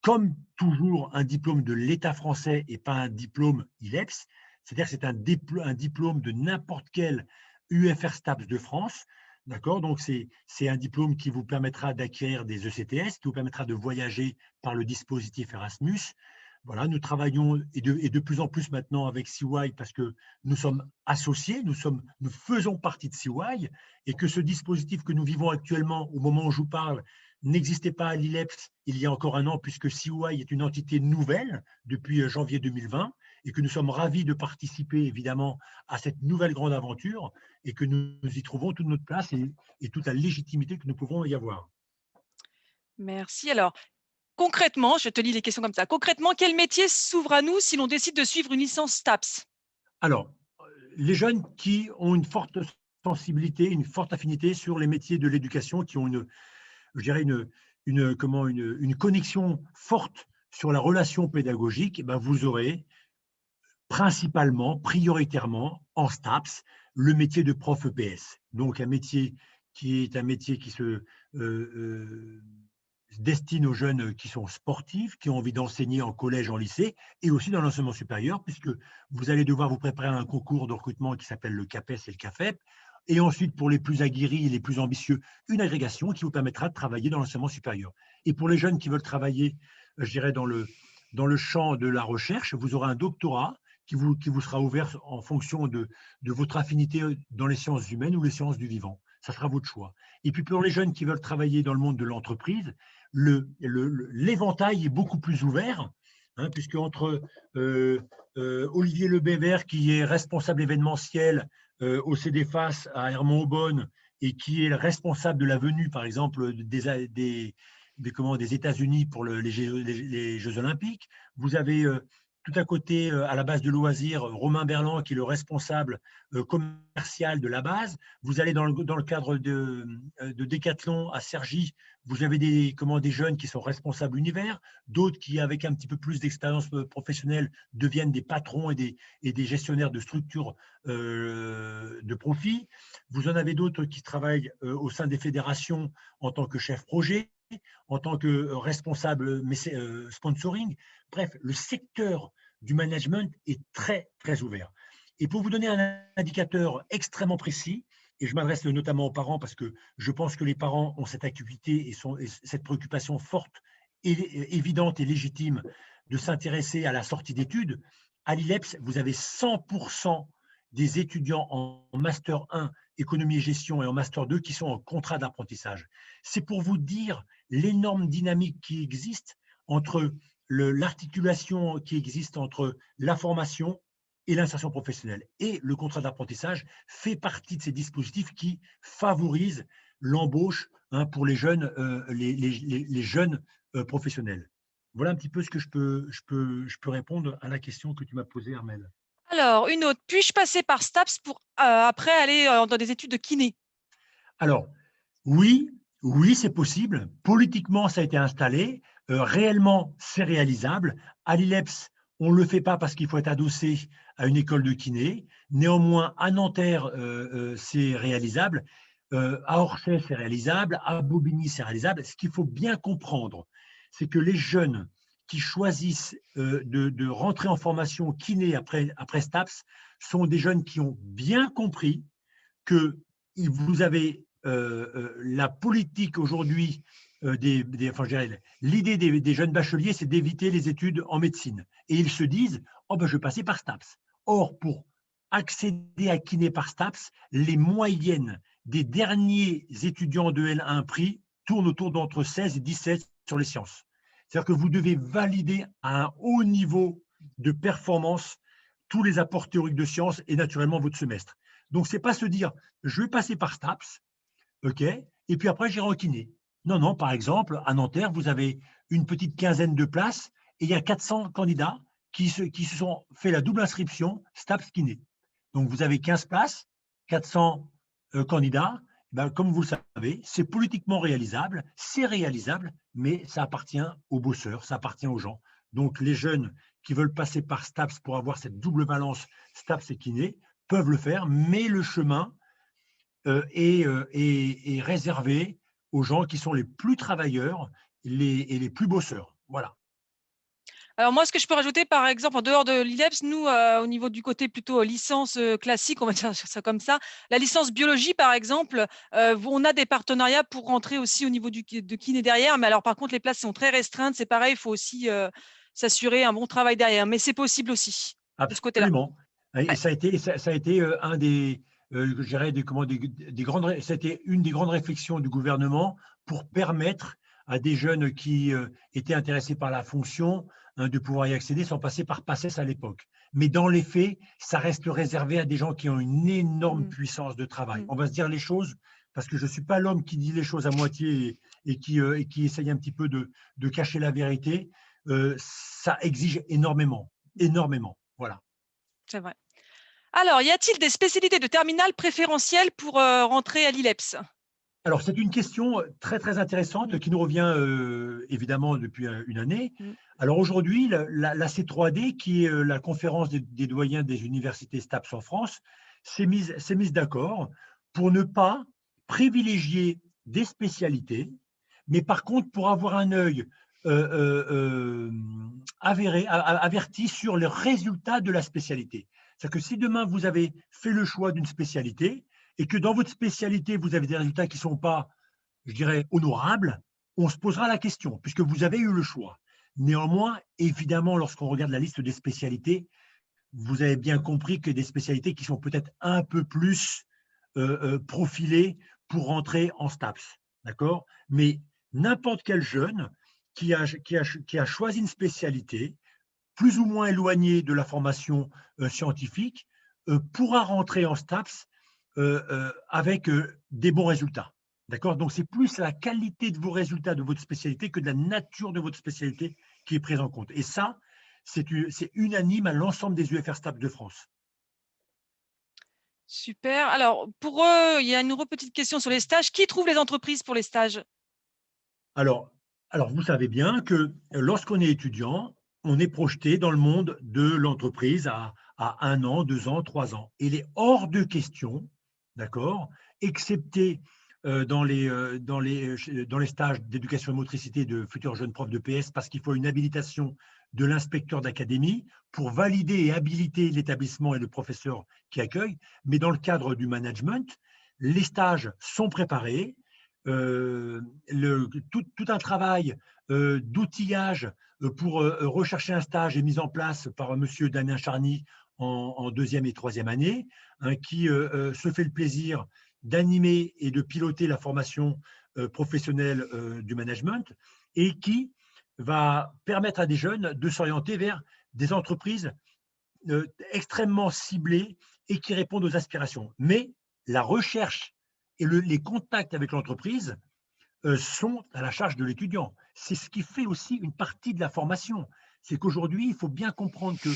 comme toujours, un diplôme de l'État français et pas un diplôme ILEPS. C'est-à-dire que c'est un diplôme de n'importe quel UFR STAPS de France. D'accord. Donc, c'est un diplôme qui vous permettra d'acquérir des ECTS, qui vous permettra de voyager par le dispositif Erasmus. Voilà, nous travaillons et de plus en plus maintenant avec CY parce que nous sommes associés, nous faisons partie de CY et que ce dispositif que nous vivons actuellement, au moment où je vous parle, n'existait pas à l'ILEPS il y a encore un an, puisque CY est une entité nouvelle depuis janvier 2020 et que nous sommes ravis de participer évidemment à cette nouvelle grande aventure et que nous y trouvons toute notre place et toute la légitimité que nous pouvons y avoir. Merci. Alors, concrètement, je te lis les questions comme ça. Concrètement, quel métier s'ouvre à nous si l'on décide de suivre une licence STAPS? Alors, les jeunes qui ont une forte sensibilité, une forte affinité sur les métiers de l'éducation, qui ont je dirais une connexion forte sur la relation pédagogique, eh ben vous aurez principalement, prioritairement, en STAPS, le métier de prof EPS. Donc, un métier qui se destine aux jeunes qui sont sportifs, qui ont envie d'enseigner en collège, en lycée, et aussi dans l'enseignement supérieur, puisque vous allez devoir vous préparer à un concours de recrutement qui s'appelle le CAPES et le CAFEP, et ensuite, pour les plus aguerris et les plus ambitieux, une agrégation qui vous permettra de travailler dans l'enseignement supérieur. Et pour les jeunes qui veulent travailler, je dirais, dans le champ de la recherche, vous aurez un doctorat qui vous sera ouvert en fonction de votre affinité dans les sciences humaines ou les sciences du vivant. Ça sera votre choix. Et puis pour les jeunes qui veulent travailler dans le monde de l'entreprise, l'éventail est beaucoup plus ouvert, hein, puisque entre Olivier Lebévert, qui est responsable événementiel au CDFAS à Hermont-Aubonne et qui est le responsable de la venue, par exemple, des États-Unis pour les Jeux Olympiques. Vous avez tout à côté, à la base de loisirs, Romain Berland, qui est le responsable commercial de la base. Vous allez dans le cadre de Décathlon à Cergy, vous avez des jeunes qui sont responsables univers, d'autres qui, avec un petit peu plus d'expérience professionnelle, deviennent des patrons et des gestionnaires de structures de profit. Vous en avez d'autres qui travaillent au sein des fédérations en tant que chef projet, en tant que responsable sponsoring. Bref, le secteur du management est très, très ouvert. Et pour vous donner un indicateur extrêmement précis, et je m'adresse notamment aux parents parce que je pense que les parents ont cette acuité et cette préoccupation forte, et évidente et légitime de s'intéresser à la sortie d'études, à l'ILEPS, vous avez 100% des étudiants en Master 1, économie et gestion, et en Master 2 qui sont en contrat d'apprentissage. C'est pour vous dire l'énorme dynamique qui existe entre l'articulation qui existe entre la formation et l'insertion professionnelle. Et le contrat d'apprentissage fait partie de ces dispositifs qui favorisent l'embauche, hein, pour les jeunes, les jeunes professionnels. Voilà un petit peu ce que je peux répondre à la question que tu m'as posée, Armel. Alors, une autre. Puis-je passer par STAPS pour après aller dans des études de kiné? Alors, oui, oui, c'est possible. Politiquement, ça a été installé. Réellement, c'est réalisable. À l'ILEPS, on ne le fait pas parce qu'il faut être adossé à une école de kiné. Néanmoins, à Nanterre, c'est réalisable. À Orsay, c'est réalisable. À Bobigny, c'est réalisable. Ce qu'il faut bien comprendre, c'est que les jeunes qui choisissent de rentrer en formation kiné après STAPS sont des jeunes qui ont bien compris que vous avez la politique aujourd'hui, enfin, l'idée des jeunes bacheliers, c'est d'éviter les études en médecine. Et ils se disent, oh ben, je vais passer par STAPS. Or, pour accéder à kiné par STAPS, les moyennes des derniers étudiants de L1 pris tournent autour d'entre 16 et 17 sur les sciences. C'est-à-dire que vous devez valider à un haut niveau de performance tous les apports théoriques de sciences et naturellement votre semestre. Donc, ce n'est pas se dire, je vais passer par STAPS, OK, et puis après, j'irai en kiné. Non, non, par exemple, à Nanterre, vous avez une petite quinzaine de places et il y a 400 candidats qui se sont fait la double inscription STAPS kiné. Donc, vous avez 15 places, 400 candidats. Ben, comme vous le savez, c'est politiquement réalisable, c'est réalisable, mais ça appartient aux bosseurs, ça appartient aux gens. Donc, les jeunes qui veulent passer par STAPS pour avoir cette double valence STAPS et kiné peuvent le faire, mais le chemin est réservé aux gens qui sont les plus travailleurs et les plus bosseurs. Voilà. Alors moi, ce que je peux rajouter, par exemple, en dehors de l'ILEPS, nous, au niveau du côté plutôt licence classique, on va dire ça comme ça, la licence biologie, par exemple, on a des partenariats pour rentrer aussi au niveau de kiné derrière. Mais alors, par contre, les places sont très restreintes. C'est pareil, il faut aussi s'assurer un bon travail derrière. Mais c'est possible aussi de ce côté-là. Absolument. Et Ouais. ça a été un je dirais des grandes, c'était une des grandes réflexions du gouvernement pour permettre à des jeunes qui étaient intéressés par la fonction, hein, de pouvoir y accéder sans passer par PACES à l'époque. Mais dans les faits, ça reste réservé à des gens qui ont une énorme Mm, puissance de travail. mm. On va se dire les choses, parce que je ne suis pas l'homme qui dit les choses à moitié et qui essaye un petit peu de cacher la vérité. Ça exige énormément, énormément. Voilà. C'est vrai. Alors, y a-t-il des spécialités de terminale préférentielles pour rentrer à l'ILEPS? Alors, c'est une question très, très intéressante Mm, qui nous revient évidemment depuis une année. mm. Alors aujourd'hui, la C3D, qui est la conférence des doyens des universités STAPS en France, s'est mise d'accord pour ne pas privilégier des spécialités, Mais par contre, pour avoir un œil averti sur les résultats de la spécialité. C'est-à-dire que si demain vous avez fait le choix d'une spécialité et que dans votre spécialité, vous avez des résultats qui ne sont pas, je dirais, honorables, on se posera la question, puisque vous avez eu le choix. Néanmoins, évidemment, lorsqu'on regarde la liste des spécialités, vous avez bien compris que des spécialités qui sont peut-être un peu plus profilées pour rentrer en STAPS. D'accord? Mais n'importe quel jeune qui a choisi une spécialité, plus ou moins éloignée de la formation scientifique, pourra rentrer en STAPS avec des bons résultats. D'accord? Donc, c'est plus la qualité de vos résultats de votre spécialité que de la nature de votre spécialité qui est prise en compte. Et ça, c'est unanime à l'ensemble des UFR STAPS de France. Super. Alors, pour eux, il y a une petite question sur les stages. Qui trouve les entreprises pour les stages? Alors, vous savez bien que lorsqu'on est étudiant, on est projeté dans le monde de l'entreprise à 1 an, 2 ans, 3 ans. Il est hors de question, d'accord, excepté dans les stages d'éducation et motricité de futurs jeunes profs de PS, parce qu'il faut une habilitation de l'inspecteur d'académie pour valider et habiliter l'établissement et le professeur qui accueille. Mais dans le cadre du management, les stages sont préparés, tout un travail d'outillage pour rechercher un stage est mis en place par Monsieur Damien Charny en deuxième et troisième année, hein, qui se fait le plaisir d'animer et de piloter la formation professionnelle du management et qui va permettre à des jeunes de s'orienter vers des entreprises extrêmement ciblées et qui répondent aux aspirations. Mais la recherche et les contacts avec l'entreprise sont à la charge de l'étudiant. C'est ce qui fait aussi une partie de la formation. C'est qu'aujourd'hui, il faut bien comprendre que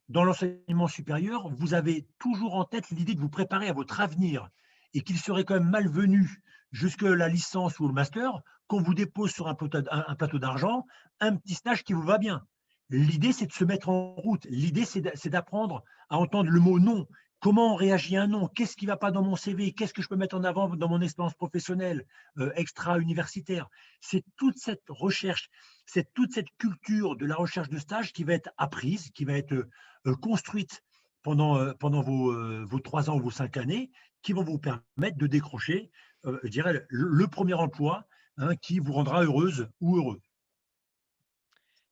dans l'enseignement supérieur, vous avez toujours en tête l'idée de vous préparer à votre avenir et qu'il serait quand même malvenu jusque la licence ou le master qu'on vous dépose sur un plateau d'argent un petit stage qui vous va bien. L'idée, c'est de se mettre en route. L'idée, c'est d'apprendre à entendre le mot non. Comment on réagit à un non? Qu'est-ce qui ne va pas dans mon CV? Qu'est-ce que je peux mettre en avant dans mon expérience professionnelle extra-universitaire? C'est toute cette recherche, c'est toute cette culture de la recherche de stage qui va être apprise, qui va être construite pendant vos 3 ans ou vos 5 années, qui vont vous permettre de décrocher, je dirais, le premier emploi, hein, qui vous rendra heureuse ou heureux.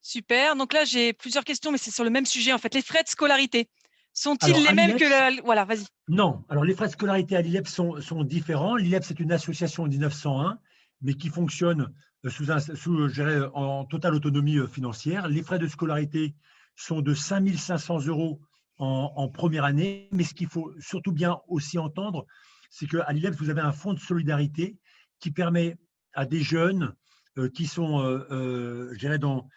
Super. Donc là, j'ai plusieurs questions, mais c'est sur le même sujet, en fait. Les frais de scolarité sont-ils Alors, les à mêmes que l'ILEPS, la… Voilà, vas-y. non. Alors, les frais de scolarité à l'ILEPS sont différents. L'ILEPS, c'est une association en 1901, mais qui fonctionne je dirais, en totale autonomie financière. Les frais de scolarité sont de 5 500 € en première année. Mais ce qu'il faut surtout bien aussi entendre, c'est qu'à l'ILEPS, vous avez un fonds de solidarité qui permet à des jeunes qui sont, je dirais, dont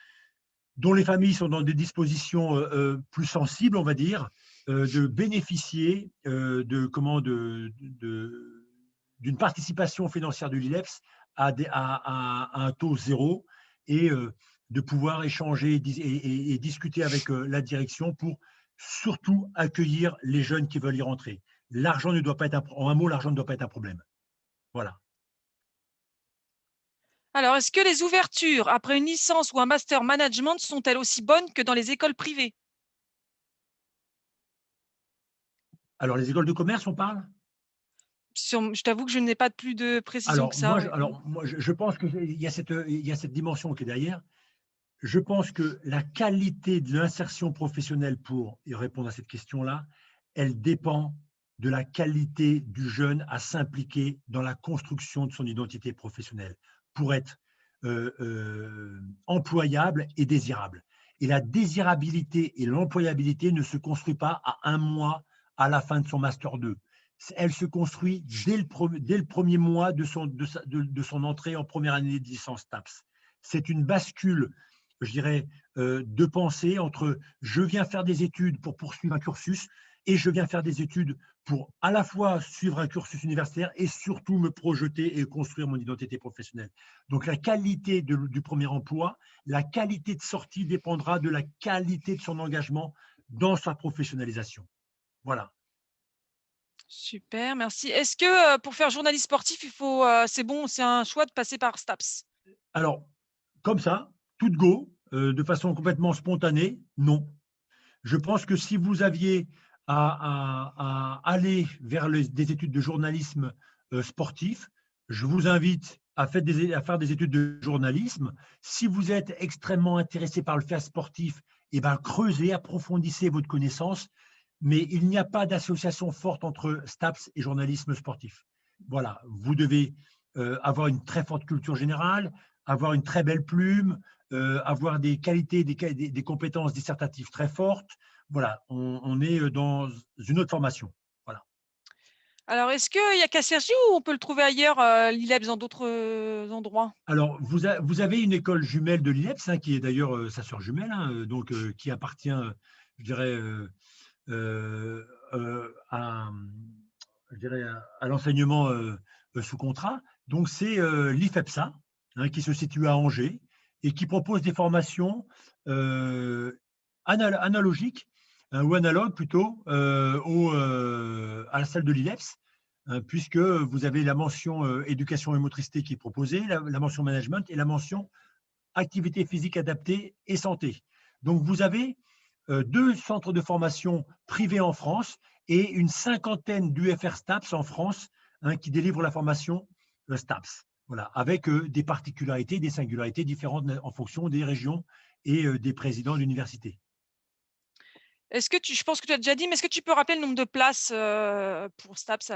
les familles sont dans des dispositions plus sensibles, on va dire, de bénéficier d'une participation financière de l'ILEPS à un taux zéro et de pouvoir échanger et discuter avec la direction pour surtout accueillir les jeunes qui veulent y rentrer. L'argent ne doit pas être en un mot, l'argent ne doit pas être un problème. Voilà. Alors, est-ce que les ouvertures après une licence ou un master management sont-elles aussi bonnes que dans les écoles privées? Alors, les écoles de commerce, on parle? Je t'avoue que je n'ai pas plus de précision que ça. Ouais. Moi, je pense qu'il y a cette dimension qui est derrière. Je pense que la qualité de l'insertion professionnelle, pour y répondre à cette question-là, elle dépend de la qualité du jeune à s'impliquer dans la construction de son identité professionnelle pour être employable et désirable. Et la désirabilité et l'employabilité ne se construisent pas à un mois à la fin de son master 2. Elle se construit dès le premier mois de son entrée en première année de licence TAPS. C'est une bascule, je dirais, de pensée entre je viens faire des études pour poursuivre un cursus et je viens faire des études pour à la fois suivre un cursus universitaire et surtout me projeter et construire mon identité professionnelle. Donc la qualité du premier emploi, la qualité de sortie dépendra de la qualité de son engagement dans sa professionnalisation. Voilà. Super, merci. Est-ce que pour faire journaliste sportif, c'est bon, c'est un choix de passer par STAPS? Alors, comme ça, tout de go, de façon complètement spontanée, non. Je pense que si vous aviez à aller vers des études de journalisme sportif, je vous invite à faire des études de journalisme. Si vous êtes extrêmement intéressé par le fait sportif, eh ben, creusez, approfondissez votre connaissance, mais il n'y a pas d'association forte entre STAPS et journalisme sportif. Voilà, vous devez avoir une très forte culture générale, avoir une très belle plume, avoir des qualités, des compétences dissertatives très fortes. Voilà, on est dans une autre formation. Voilà. Alors, est-ce qu'il y a qu'à Cergy ou on peut le trouver ailleurs, l'ILEPS, dans d'autres endroits? Alors, vous avez une école jumelle de l'INEPS, hein, qui est d'ailleurs sa sœur jumelle, hein, donc qui appartient, je dirais, euh, à, je dirais, à l'enseignement sous contrat. Donc, c'est l'IFEPSA, hein, qui se situe à Angers et qui propose des formations euh, analogiques, hein, ou analogues plutôt, à la salle de l'ILEPS, hein, puisque vous avez la mention éducation et motricité qui est proposée, la mention management et la mention activité physique adaptée et santé. Donc, vous avez deux centres de formation privés en France et une cinquantaine d'UFR STAPS en France, hein, qui délivrent la formation STAPS. Voilà, avec des particularités, des singularités différentes en fonction des régions et des présidents d'université. Est-ce que je pense que tu as déjà dit, mais est-ce que tu peux rappeler le nombre de places pour STAPS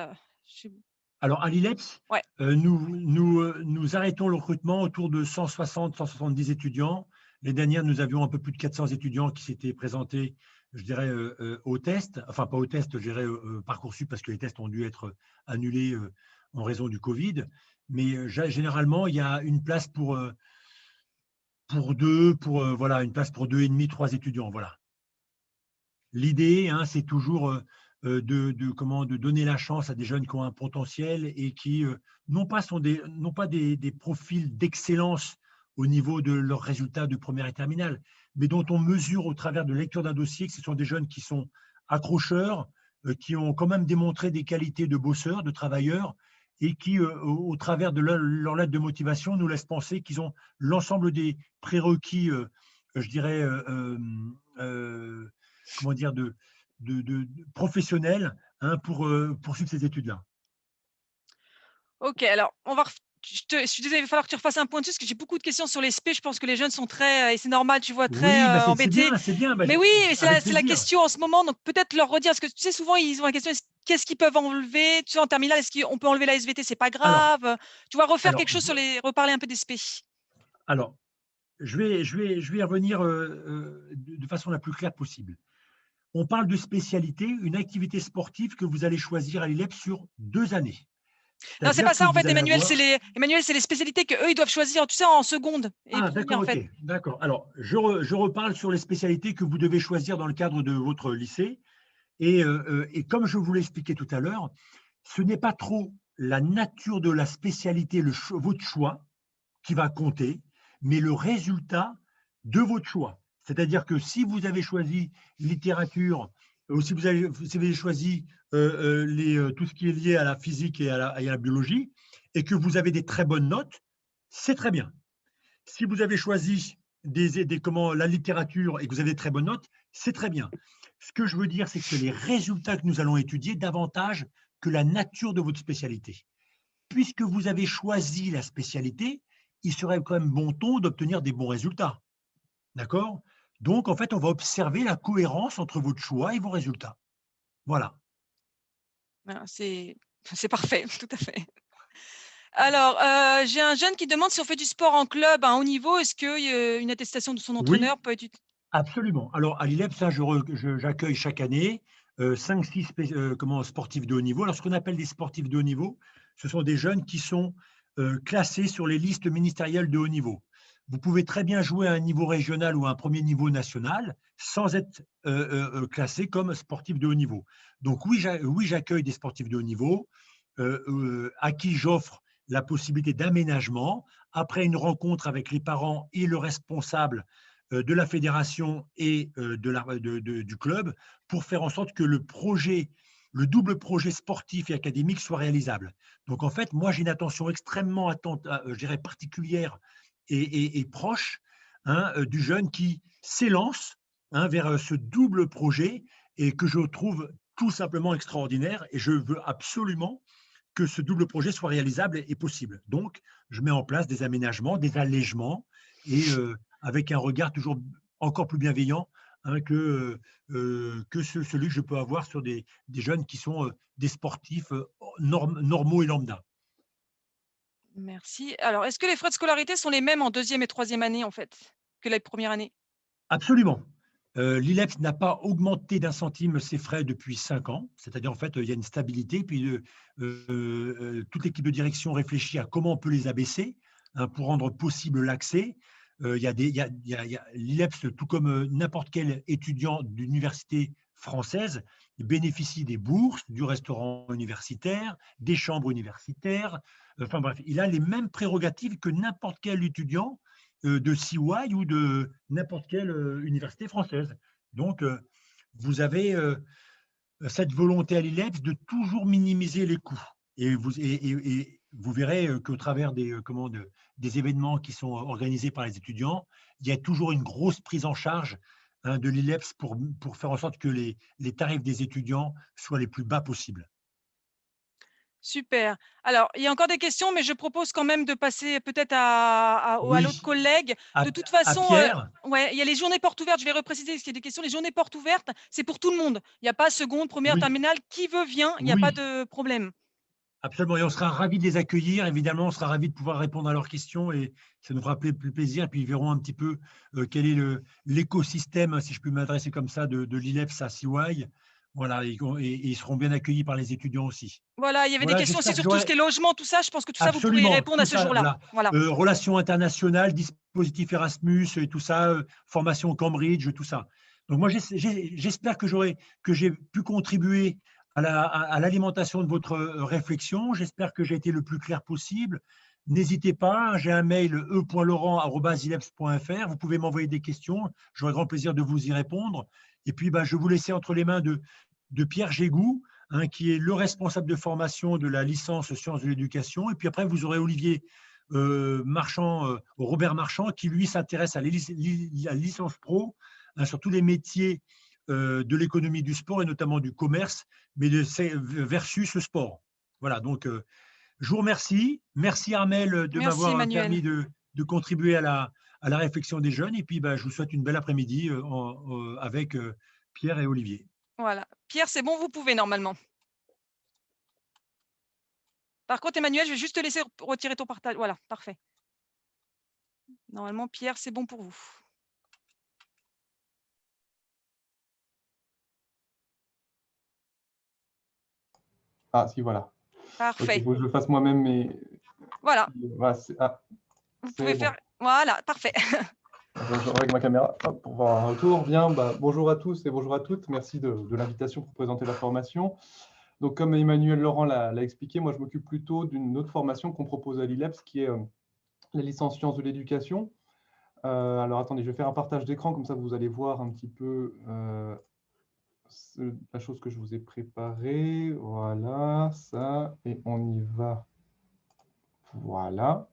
chez vous? Alors, à l'ILEPS, Ouais. nous arrêtons le recrutement autour de 160, 170 étudiants. Les dernières, nous avions un peu plus de 400 étudiants qui s'étaient présentés, je dirais, au test. Enfin, pas au test, je dirais, Parcoursup, parce que les tests ont dû être annulés en raison du Covid. Mais généralement, il y a une place pour deux, voilà, une place pour deux et demi, trois étudiants. Voilà. L'idée, hein, c'est toujours de donner la chance à des jeunes qui ont un potentiel et qui non pas des profils d'excellence au niveau de leurs résultats de première et terminale, mais dont on mesure au travers de la lecture d'un dossier que ce sont des jeunes qui sont accrocheurs, qui ont quand même démontré des qualités de bosseurs, de travailleurs, et qui, au travers de leur lettre de motivation, nous laissent penser qu'ils ont l'ensemble des prérequis, je dirais, comment dire, de professionnels, hein, pour poursuivre ces études-là. OK, alors on va je suis désolée, il va falloir que tu refasses un point dessus parce que j'ai beaucoup de questions sur les spé. Je pense que les jeunes sont très, et c'est normal, tu vois, très Oui, bah c'est embêtés. bien, c'est bien. Bah, Mais oui, avec c'est la plaisir. question en ce moment, donc peut-être leur redire, parce que tu sais, souvent ils ont la question, qu'est-ce qu'ils peuvent enlever? Tu sais, en terminale, est-ce qu'on peut enlever la SVT? C'est pas Alors, grave. Tu vois, refaire alors, quelque chose reparler un peu des spé. alors, je vais y revenir de façon la plus claire possible. On parle de spécialité, une activité sportive que vous allez choisir à l'ILEP sur 2 années. Non, c'est pas C'est-à-dire que ça en vous fait, allez Emmanuel, avoir… c'est les spécialités qu'eux, ils doivent choisir, tu sais, en seconde et Ah, première, d'accord, en ok, fait. d'accord. Alors, je reparle sur les spécialités que vous devez choisir dans le cadre de votre lycée. Et comme je vous l'ai expliqué tout à l'heure, ce n'est pas trop la nature de la spécialité, votre choix, qui va compter, mais le résultat de votre choix. C'est-à-dire que si vous avez choisi littérature, ou si vous avez choisi tout ce qui est lié à la physique et à la biologie, et que vous avez des très bonnes notes, c'est très bien. Si vous avez choisi la littérature et que vous avez de très bonnes notes, c'est très bien. Ce que je veux dire, c'est que c'est les résultats que nous allons étudier davantage que la nature de votre spécialité. Puisque vous avez choisi la spécialité, il serait quand même bon ton d'obtenir des bons résultats. D'accord? Donc, en fait, on va observer la cohérence entre votre choix et vos résultats. Voilà. Voilà, c'est parfait, tout à fait. Alors, j'ai un jeune qui demande si on fait du sport en club à un haut niveau, est-ce que, une attestation de son Oui, entraîneur peut être absolument. Alors, à l'ILEP, ça, j'accueille chaque année 5-6 sportifs de haut niveau. Alors, ce qu'on appelle des sportifs de haut niveau, ce sont des jeunes qui sont classés sur les listes ministérielles de haut niveau. Vous pouvez très bien jouer à un niveau régional ou à un premier niveau national sans être classé comme sportif de haut niveau. Donc, oui, j'accueille des sportifs de haut niveau à qui j'offre la possibilité d'aménagement après une rencontre avec les parents et le responsable de la fédération et du club pour faire en sorte que le double projet sportif et académique soit réalisable. Donc en fait, moi j'ai une attention extrêmement je dirais particulière et proche, hein, du jeune qui s'élance, hein, vers ce double projet et que je trouve tout simplement extraordinaire. Et je veux absolument que ce double projet soit réalisable et possible. Donc, je mets en place des aménagements, des allègements et avec un regard toujours encore plus bienveillant, hein, que celui que je peux avoir sur des jeunes qui sont des sportifs normaux et lambda. Merci. Alors, est-ce que les frais de scolarité sont les mêmes en deuxième et troisième année, en fait, que la première année? Absolument. L'ILEPS n'a pas augmenté d'un centime ses frais depuis 5 ans. C'est-à-dire, en fait, il y a une stabilité. Puis, toute l'équipe de direction réfléchit à comment on peut les abaisser, hein, pour rendre possible l'accès. Il y a des, il y a l'ILEPS, tout comme n'importe quel étudiant d'université française, bénéficie des bourses, du restaurant universitaire, des chambres universitaires. Enfin bref, il a les mêmes prérogatives que n'importe quel étudiant de CY ou de n'importe quelle université française. Donc, vous avez cette volonté à l'ILEPS de toujours minimiser les coûts. Et vous verrez qu'au travers des événements qui sont organisés par les étudiants, il y a toujours une grosse prise en charge, hein, de l'ILEPS pour faire en sorte que les tarifs des étudiants soient les plus bas possibles. Super. Alors, il y a encore des questions, mais je propose quand même de passer peut-être à l'autre Oui, collègue. De toute à façon, Pierre. ouais, il y a les journées portes ouvertes. Je vais repréciser parce qu'il y a des questions. Les journées portes ouvertes, c'est pour tout le monde. Il y a pas seconde, première, Oui, terminale. Qui veut vient. Il n'y a pas oui. de problème. Absolument, et on sera ravis de les accueillir. Évidemment, on sera ravis de pouvoir répondre à leurs questions et ça nous fera plus plaisir. Et puis, ils verront un petit peu quel est l'écosystème, si je peux m'adresser comme ça, de l'ILEPS à CY. Voilà, et ils seront bien accueillis par les étudiants aussi. Voilà, il y avait des Voilà, questions aussi j'espère que sur tout ce qui j'aurai est logement, tout ça. Je pense que tout ça, vous pourrez y absolument répondre à tout ce ça. jour-là. Voilà, Voilà. relations internationales, dispositif Erasmus et tout ça, formation Cambridge, tout ça. Donc moi, j'espère que j'ai pu contribuer à l'alimentation de votre réflexion. J'espère que j'ai été le plus clair possible. N'hésitez pas, j'ai un mail e.laurent@ileps.fr. Vous pouvez m'envoyer des questions. J'aurai grand plaisir de vous y répondre. Et puis, je vous laisser entre les mains de Pierre Gégou, hein, qui est le responsable de formation de la licence sciences de l'éducation. Et puis après, vous aurez Olivier Marchand, Robert Marchand, qui lui s'intéresse à la licence pro, hein, sur tous les métiers de l'économie du sport et notamment du commerce, mais versus le sport. Voilà, donc je vous remercie. Merci Armel de Merci, m'avoir Emmanuel. permis de contribuer à la réflexion des jeunes. Et puis, je vous souhaite une belle après-midi avec Pierre et Olivier. Voilà. Pierre, c'est bon, vous pouvez normalement. Par contre, Emmanuel, je vais juste te laisser retirer ton partage. Voilà, parfait. Normalement, Pierre, c'est bon pour vous. Ah, si, voilà. Ok, il Parfait. faut que je fasse moi-même mes. Voilà. Voilà, Vous c'est pouvez bon. faire. Voilà, parfait. Je règle ma caméra pour voir un retour. Bien, bonjour à tous et bonjour à toutes. Merci de l'invitation pour présenter la formation. Donc, comme Emmanuel Laurent l'a expliqué, moi, je m'occupe plutôt d'une autre formation qu'on propose à l'ILEPS, qui est la licence sciences de l'éducation. Alors, attendez, je vais faire un partage d'écran, comme ça, vous allez voir un petit peu la chose que je vous ai préparée. Voilà, ça, et on y va. Voilà,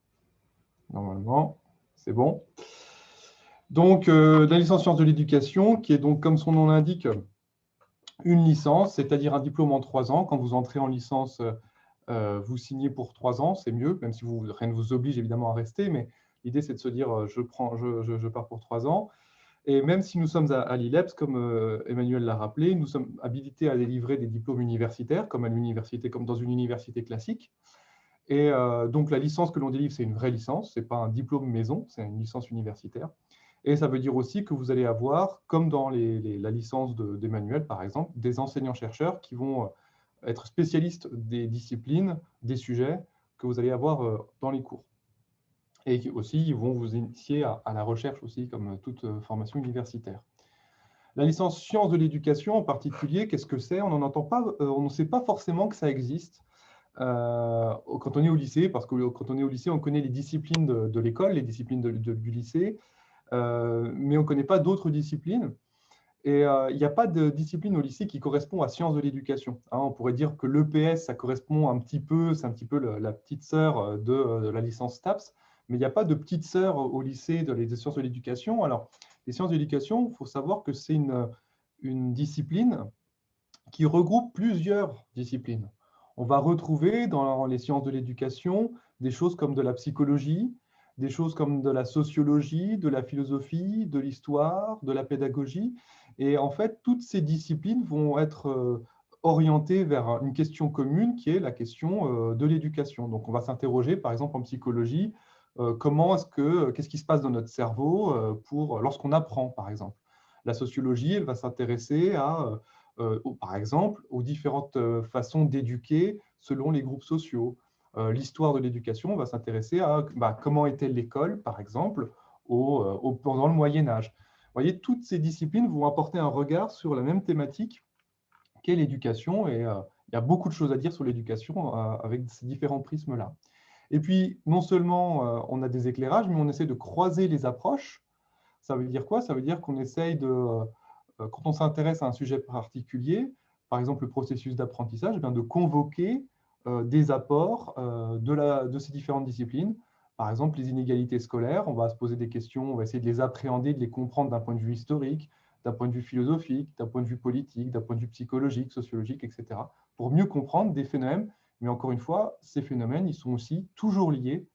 normalement, c'est bon. Donc, la licence sciences de l'éducation, qui est donc, comme son nom l'indique, une licence, c'est-à-dire un diplôme en 3 ans. Quand vous entrez en licence, vous signez pour 3 ans, c'est mieux, même si rien ne vous oblige évidemment à rester, mais l'idée, c'est de se dire, je pars pour 3 ans. Et même si nous sommes à l'ILEPS, comme Emmanuel l'a rappelé, nous sommes habilités à délivrer des diplômes universitaires, comme dans une université classique. Et donc, la licence que l'on délivre, c'est une vraie licence, ce n'est pas un diplôme maison, c'est une licence universitaire. Et ça veut dire aussi que vous allez avoir, comme dans la licence d'Emmanuel, par exemple, des enseignants-chercheurs qui vont être spécialistes des disciplines, des sujets que vous allez avoir dans les cours. Et qui aussi, ils vont vous initier à la recherche aussi, comme toute formation universitaire. La licence sciences de l'éducation en particulier, qu'est-ce que c'est? On n'en entend pas, on ne sait pas forcément que ça existe. Quand on est au lycée, parce que quand on est au lycée, on connaît les disciplines de l'école, les disciplines du lycée, mais on ne connaît pas d'autres disciplines. Et il n'y a pas de discipline au lycée qui correspond à sciences de l'éducation. Hein, on pourrait dire que l'EPS, ça correspond un petit peu, c'est un petit peu la petite sœur de la licence STAPS, Mais il n'y a pas de petite sœur au lycée des sciences de l'éducation. Alors, les sciences de l'éducation, il faut savoir que c'est une discipline qui regroupe plusieurs disciplines. On va retrouver dans les sciences de l'éducation des choses comme de la psychologie, des choses comme de la sociologie, de la philosophie, de l'histoire, de la pédagogie. Et en fait, toutes ces disciplines vont être orientées vers une question commune qui est la question de l'éducation. Donc, on va s'interroger, par exemple, en psychologie, qu'est-ce qui se passe dans notre cerveau lorsqu'on apprend, par exemple. La sociologie, elle va s'intéresser par exemple, aux différentes façons d'éduquer selon les groupes sociaux. L'histoire de l'éducation va s'intéresser à comment était l'école, par exemple, pendant le Moyen-Âge. Vous voyez, toutes ces disciplines vont apporter un regard sur la même thématique qu'est l'éducation, et il y a beaucoup de choses à dire sur l'éducation avec ces différents prismes-là. Et puis, non seulement on a des éclairages, mais on essaie de croiser les approches. Ça veut dire quoi? Ça veut dire qu'on essaye quand on s'intéresse à un sujet particulier, par exemple le processus d'apprentissage, de convoquer des apports de ces différentes disciplines. Par exemple, les inégalités scolaires, on va se poser des questions, on va essayer de les appréhender, de les comprendre d'un point de vue historique, d'un point de vue philosophique, d'un point de vue politique, d'un point de vue psychologique, sociologique, etc., pour mieux comprendre des phénomènes. Mais encore une fois, ces phénomènes, ils sont aussi toujours liés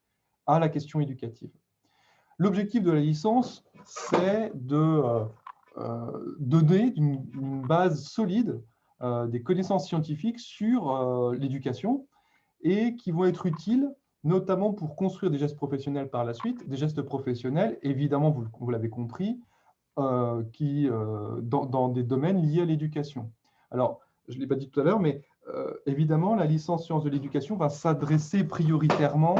à la question éducative. L'objectif de la licence, c'est de donner une base solide des connaissances scientifiques sur l'éducation et qui vont être utiles notamment pour construire des gestes professionnels par la suite, des gestes professionnels, évidemment, vous l'avez compris, dans des domaines liés à l'éducation. Alors, je ne l'ai pas dit tout à l'heure, mais évidemment, la licence sciences de l'éducation va s'adresser prioritairement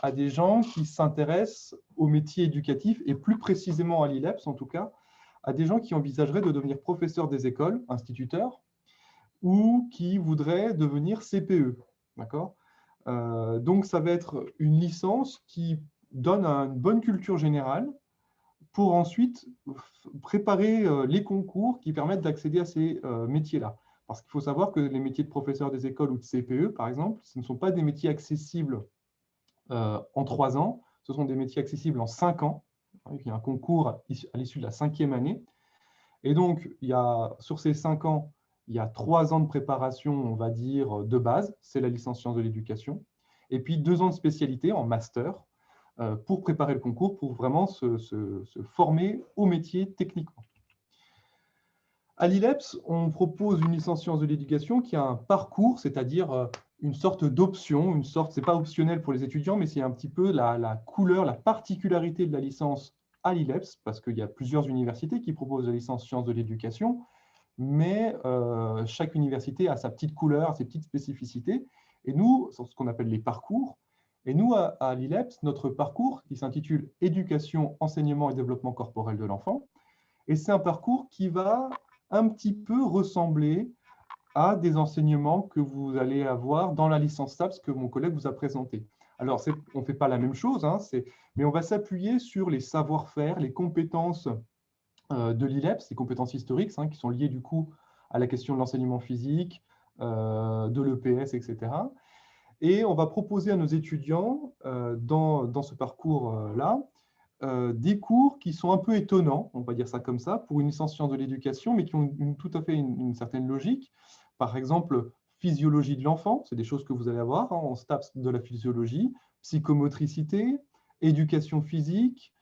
à des gens qui s'intéressent au métier éducatif et plus précisément à l'ILEPS en tout cas, à des gens qui envisageraient de devenir professeurs des écoles, instituteurs, ou qui voudraient devenir CPE. D'accord ? Donc, ça va être une licence qui donne une bonne culture générale pour ensuite préparer les concours qui permettent d'accéder à ces métiers-là. Parce qu'il faut savoir que les métiers de professeur des écoles ou de CPE, par exemple, ce ne sont pas des métiers accessibles en 3 ans, ce sont des métiers accessibles en 5 ans. Il y a un concours à l'issue de la 5e année. Et donc, sur ces 5 ans, il y a 3 ans de préparation, on va dire, de base, c'est la licence sciences de l'éducation, et puis 2 ans de spécialité en master pour préparer le concours, pour vraiment se former au métier techniquement. À l'ILEPS, on propose une licence sciences de l'éducation qui a un parcours, c'est-à-dire une sorte d'option, ce n'est pas optionnel pour les étudiants, mais c'est un petit peu la couleur, la particularité de la licence à l'ILEPS, parce qu'il y a plusieurs universités qui proposent la licence sciences de l'éducation, mais chaque université a sa petite couleur, ses petites spécificités. Et nous, c'est ce qu'on appelle les parcours. Et nous, à l'ILEPS, notre parcours, qui s'intitule « Éducation, enseignement et développement corporel de l'enfant », et c'est un parcours qui va un petit peu ressembler à des enseignements que vous allez avoir dans la licence STAPS que mon collègue vous a présenté. Alors, on ne fait pas la même chose, mais on va s'appuyer sur les savoir-faire, les compétences de l'ILEPS, les compétences historiques, qui sont liées du coup à la question de l'enseignement physique, de l'EPS, etc. Et on va proposer à nos étudiants, dans ce parcours-là, des cours qui sont un peu étonnants, on va dire ça comme ça, pour une licence sciences de l'éducation, mais qui ont tout à fait une certaine logique. Par exemple, physiologie de l'enfant, c'est des choses que vous allez avoir en STAPS de la physiologie, psychomotricité, éducation physique,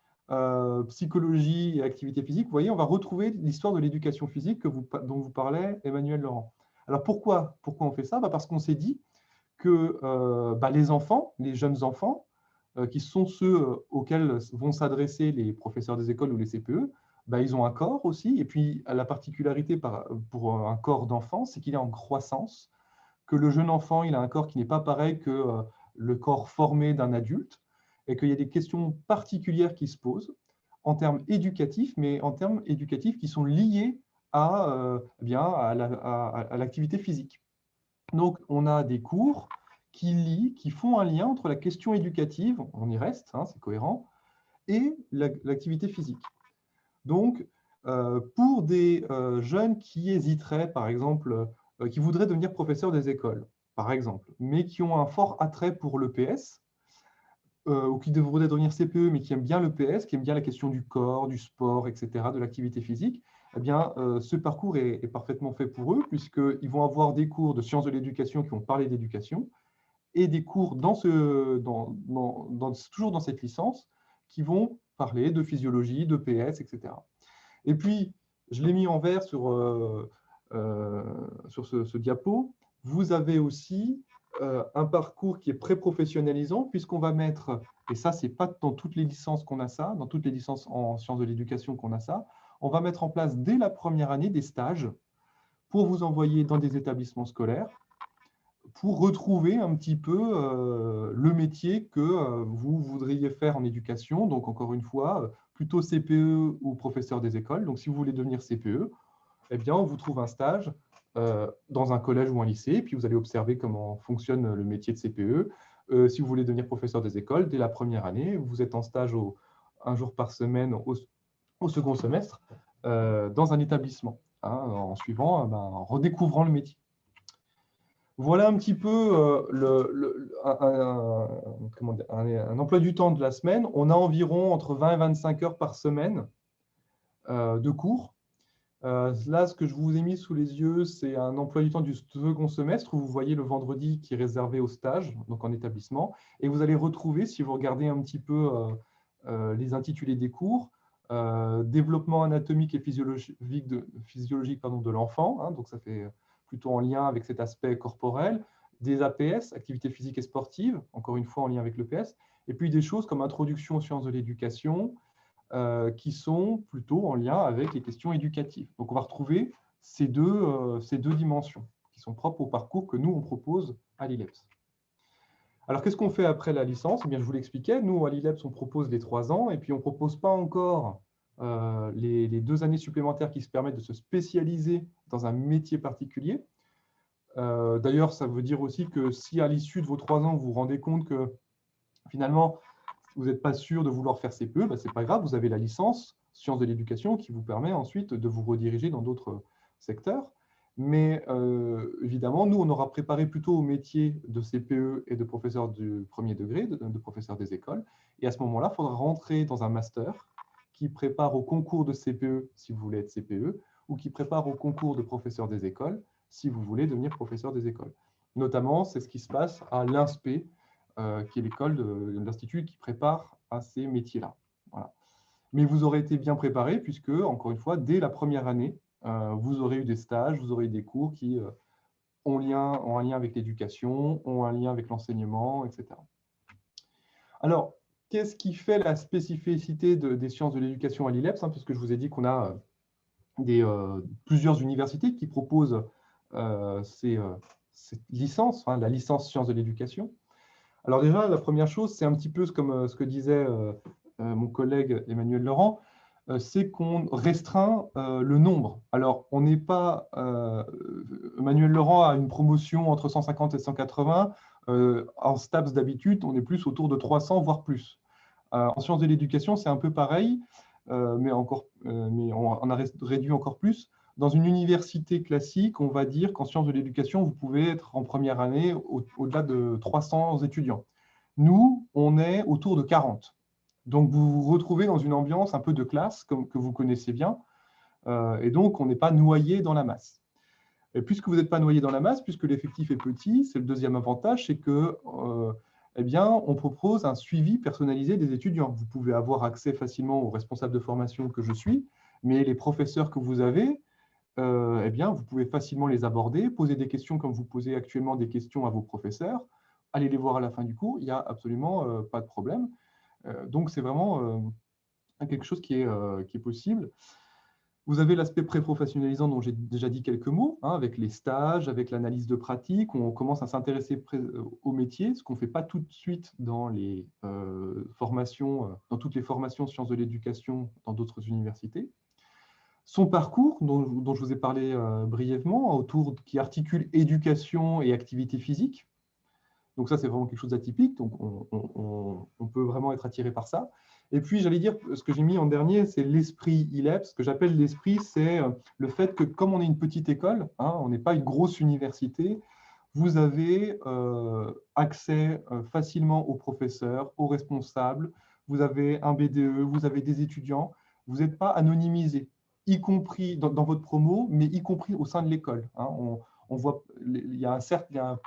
psychologie et activité physique. Vous voyez, on va retrouver l'histoire de l'éducation physique dont vous parlait Emmanuel Laurent. Alors pourquoi on fait ça? Parce qu'on s'est dit que les enfants, les jeunes enfants, qui sont ceux auxquels vont s'adresser les professeurs des écoles ou les CPE, ils ont un corps aussi. Et puis, la particularité pour un corps d'enfant, c'est qu'il est en croissance, que le jeune enfant, il a un corps qui n'est pas pareil que le corps formé d'un adulte, et qu'il y a des questions particulières qui se posent en termes éducatifs, mais en termes éducatifs qui sont liés à l'activité physique. Donc, on a des cours qui font un lien entre la question éducative, on y reste, c'est cohérent, et l'activité physique. Donc, pour des jeunes qui hésiteraient, par exemple, qui voudraient devenir professeurs des écoles, par exemple, mais qui ont un fort attrait pour l'EPS, ou qui devraient devenir CPE, mais qui aiment bien le PS, qui aiment bien la question du corps, du sport, etc., de l'activité physique, eh bien, ce parcours est parfaitement fait pour eux, puisqu'ils vont avoir des cours de sciences de l'éducation qui vont parler d'éducation, et des cours toujours dans cette licence qui vont parler de physiologie, de PS, etc. Et puis, je l'ai mis en vert sur ce diapo. Vous avez aussi un parcours qui est pré-professionnalisant, puisqu'on va mettre, et ça, ce n'est pas dans toutes les licences qu'on a ça, dans toutes les licences en sciences de l'éducation qu'on a ça, on va mettre en place dès la première année des stages pour vous envoyer dans des établissements scolaires pour retrouver un petit peu le métier que vous voudriez faire en éducation. Donc, encore une fois, plutôt CPE ou professeur des écoles. Donc, si vous voulez devenir CPE, eh bien, on vous trouve un stage dans un collège ou un lycée, et puis vous allez observer comment fonctionne le métier de CPE. Si vous voulez devenir professeur des écoles, dès la première année, vous êtes en stage un jour par semaine au second semestre dans un établissement, hein, en suivant, en redécouvrant le métier. Voilà un petit peu un emploi du temps de la semaine. On a environ entre 20 et 25 heures par semaine de cours. Là, ce que je vous ai mis sous les yeux, c'est un emploi du temps du second semestre où vous voyez le vendredi qui est réservé au stage, donc en établissement. Et vous allez retrouver, si vous regardez un petit peu les intitulés des cours, développement anatomique et physiologique de l'enfant, hein, donc ça fait plutôt en lien avec cet aspect corporel, des APS, activités physiques et sportives, encore une fois en lien avec le PS, et puis des choses comme introduction aux sciences de l'éducation, qui sont plutôt en lien avec les questions éducatives. Donc on va retrouver ces deux dimensions qui sont propres au parcours que nous, on propose à l'ILEPS. Alors, qu'est-ce qu'on fait après la licence? Eh bien, je vous l'expliquais, nous, à l'ILEPS, on propose les 3 ans, et puis on ne propose pas encore les 2 années supplémentaires qui se permettent de se spécialiser dans un métier particulier. D'ailleurs, ça veut dire aussi que si à l'issue de vos 3 ans, vous vous rendez compte que finalement, vous n'êtes pas sûr de vouloir faire CPE, ce n'est pas grave, vous avez la licence sciences de l'éducation qui vous permet ensuite de vous rediriger dans d'autres secteurs. Mais évidemment, nous, on aura préparé plutôt au métier de CPE et de professeur du premier degré, de professeur des écoles. Et à ce moment-là, il faudra rentrer dans un master qui prépare au concours de CPE si vous voulez être CPE, ou qui prépare au concours de professeur des écoles si vous voulez devenir professeur des écoles. Notamment, c'est ce qui se passe à l'INSPE, qui est l'école de l'Institut qui prépare à ces métiers-là. Voilà. Mais vous aurez été bien préparé puisque, encore une fois, dès la première année, vous aurez eu des stages, vous aurez eu des cours qui ont un lien avec l'éducation, ont un lien avec l'enseignement, etc. Alors, qu'est-ce qui fait la spécificité des sciences de l'éducation à l'ILEPS, hein, parce que je vous ai dit qu'on a plusieurs universités qui proposent cette licence, hein, la licence sciences de l'éducation. Alors déjà, la première chose, c'est un petit peu comme ce que disait mon collègue Emmanuel Laurent, c'est qu'on restreint le nombre. Alors, on n'est pas… Emmanuel Laurent a une promotion entre 150 et 180. En STAPS d'habitude, on est plus autour de 300, voire plus. En sciences de l'éducation, c'est un peu pareil, mais on a réduit encore plus. Dans une université classique, on va dire qu'en sciences de l'éducation, vous pouvez être en première année au-delà de 300 étudiants. Nous, on est autour de 40. Donc, vous vous retrouvez dans une ambiance un peu de classe, que vous connaissez bien, et donc on n'est pas noyé dans la masse. Et puisque vous n'êtes pas noyé dans la masse, puisque l'effectif est petit, c'est le deuxième avantage, c'est que eh bien, on propose un suivi personnalisé des étudiants. Vous pouvez avoir accès facilement aux responsables de formation que je suis, mais les professeurs que vous avez, eh bien, vous pouvez facilement les aborder, poser des questions comme vous posez actuellement des questions à vos professeurs, allez les voir à la fin du cours, il n'y a absolument pas de problème. Donc, c'est vraiment quelque chose qui est possible. Vous avez l'aspect pré-professionnalisant dont j'ai déjà dit quelques mots, hein, avec les stages, avec l'analyse de pratique, on commence à s'intéresser au métier, ce qu'on ne fait pas tout de suite dans les formations, dans toutes les formations sciences de l'éducation dans d'autres universités. Son parcours, dont je vous ai parlé brièvement, qui articule éducation et activité physique. Donc ça, c'est vraiment quelque chose d'atypique, donc on peut vraiment être attiré par ça. Et puis, j'allais dire, ce que j'ai mis en dernier, c'est l'esprit ILEPS. Ce que j'appelle l'esprit, c'est le fait que, comme on est une petite école, hein, on n'est pas une grosse université, vous avez accès facilement aux professeurs, aux responsables, vous avez un BDE, vous avez des étudiants, vous n'êtes pas anonymisé, y compris dans votre promo, mais y compris au sein de l'école. Hein. On voit, il y a à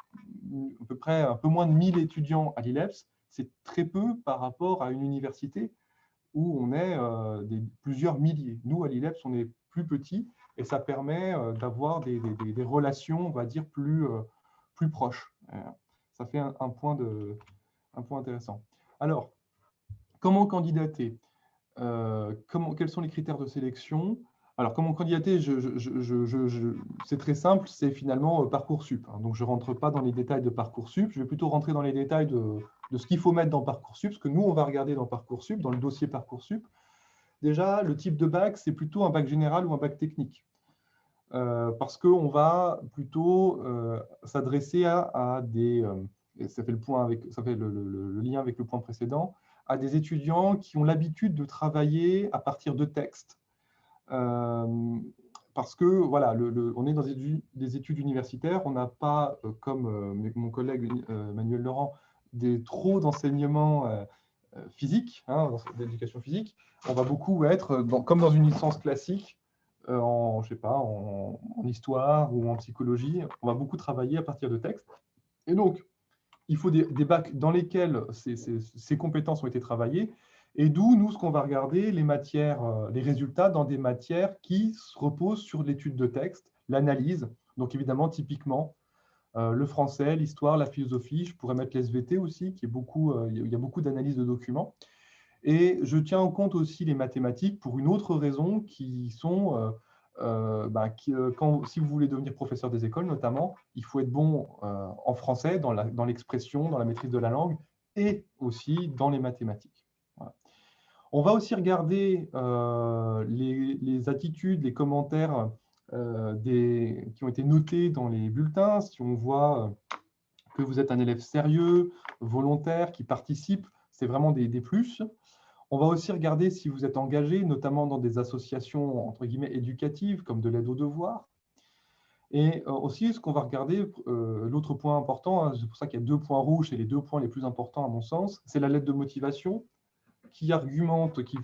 peu près un peu moins de 1000 étudiants à l'ILEPS, c'est très peu par rapport à une université où on est plusieurs milliers. Nous, à l'ILEPS, on est plus petit et ça permet d'avoir des relations, on va dire, plus proches. Ça fait un point intéressant. Alors, comment candidater? Quels sont les critères de sélection? Alors, comment candidater? C'est très simple, c'est finalement Parcoursup. Hein. Donc, je ne rentre pas dans les détails de Parcoursup, je vais plutôt rentrer dans les détails de ce qu'il faut mettre dans Parcoursup, ce que nous, on va regarder dans Parcoursup, dans le dossier Parcoursup. Déjà, le type de bac, c'est plutôt un bac général ou un bac technique. Parce qu'on va plutôt s'adresser à des, et ça fait le lien avec le point précédent, à des étudiants qui ont l'habitude de travailler à partir de textes. Parce que voilà, on est dans des études universitaires, on n'a pas, comme mon collègue Manuel Laurent, trop d'enseignements physiques, hein, d'éducation physique. On va beaucoup être, comme dans une licence classique, je sais pas, en histoire ou en psychologie, on va beaucoup travailler à partir de textes. Et donc, il faut des bacs dans lesquels ces compétences ont été travaillées, et d'où, nous, ce qu'on va regarder, les résultats dans des matières qui se reposent sur l'étude de texte, l'analyse. Donc, évidemment, typiquement, le français, l'histoire, la philosophie. Je pourrais mettre l'SVT aussi, il y a beaucoup d'analyse de documents. Et je tiens en compte aussi les mathématiques pour une autre raison, qui sont, si vous voulez devenir professeur des écoles notamment, il faut être bon en français, dans l'expression, dans la maîtrise de la langue, et aussi dans les mathématiques. Voilà. On va aussi regarder les attitudes, les commentaires qui ont été notés dans les bulletins. Si on voit que vous êtes un élève sérieux, volontaire, qui participe, c'est vraiment des plus. On va aussi regarder si vous êtes engagé, notamment dans des associations entre guillemets éducatives, comme de l'aide aux devoirs. Et aussi, ce qu'on va regarder, l'autre point important, hein, c'est pour ça qu'il y a 2 points rouges, c'est les 2 points les plus importants à mon sens, c'est la lettre de motivation qui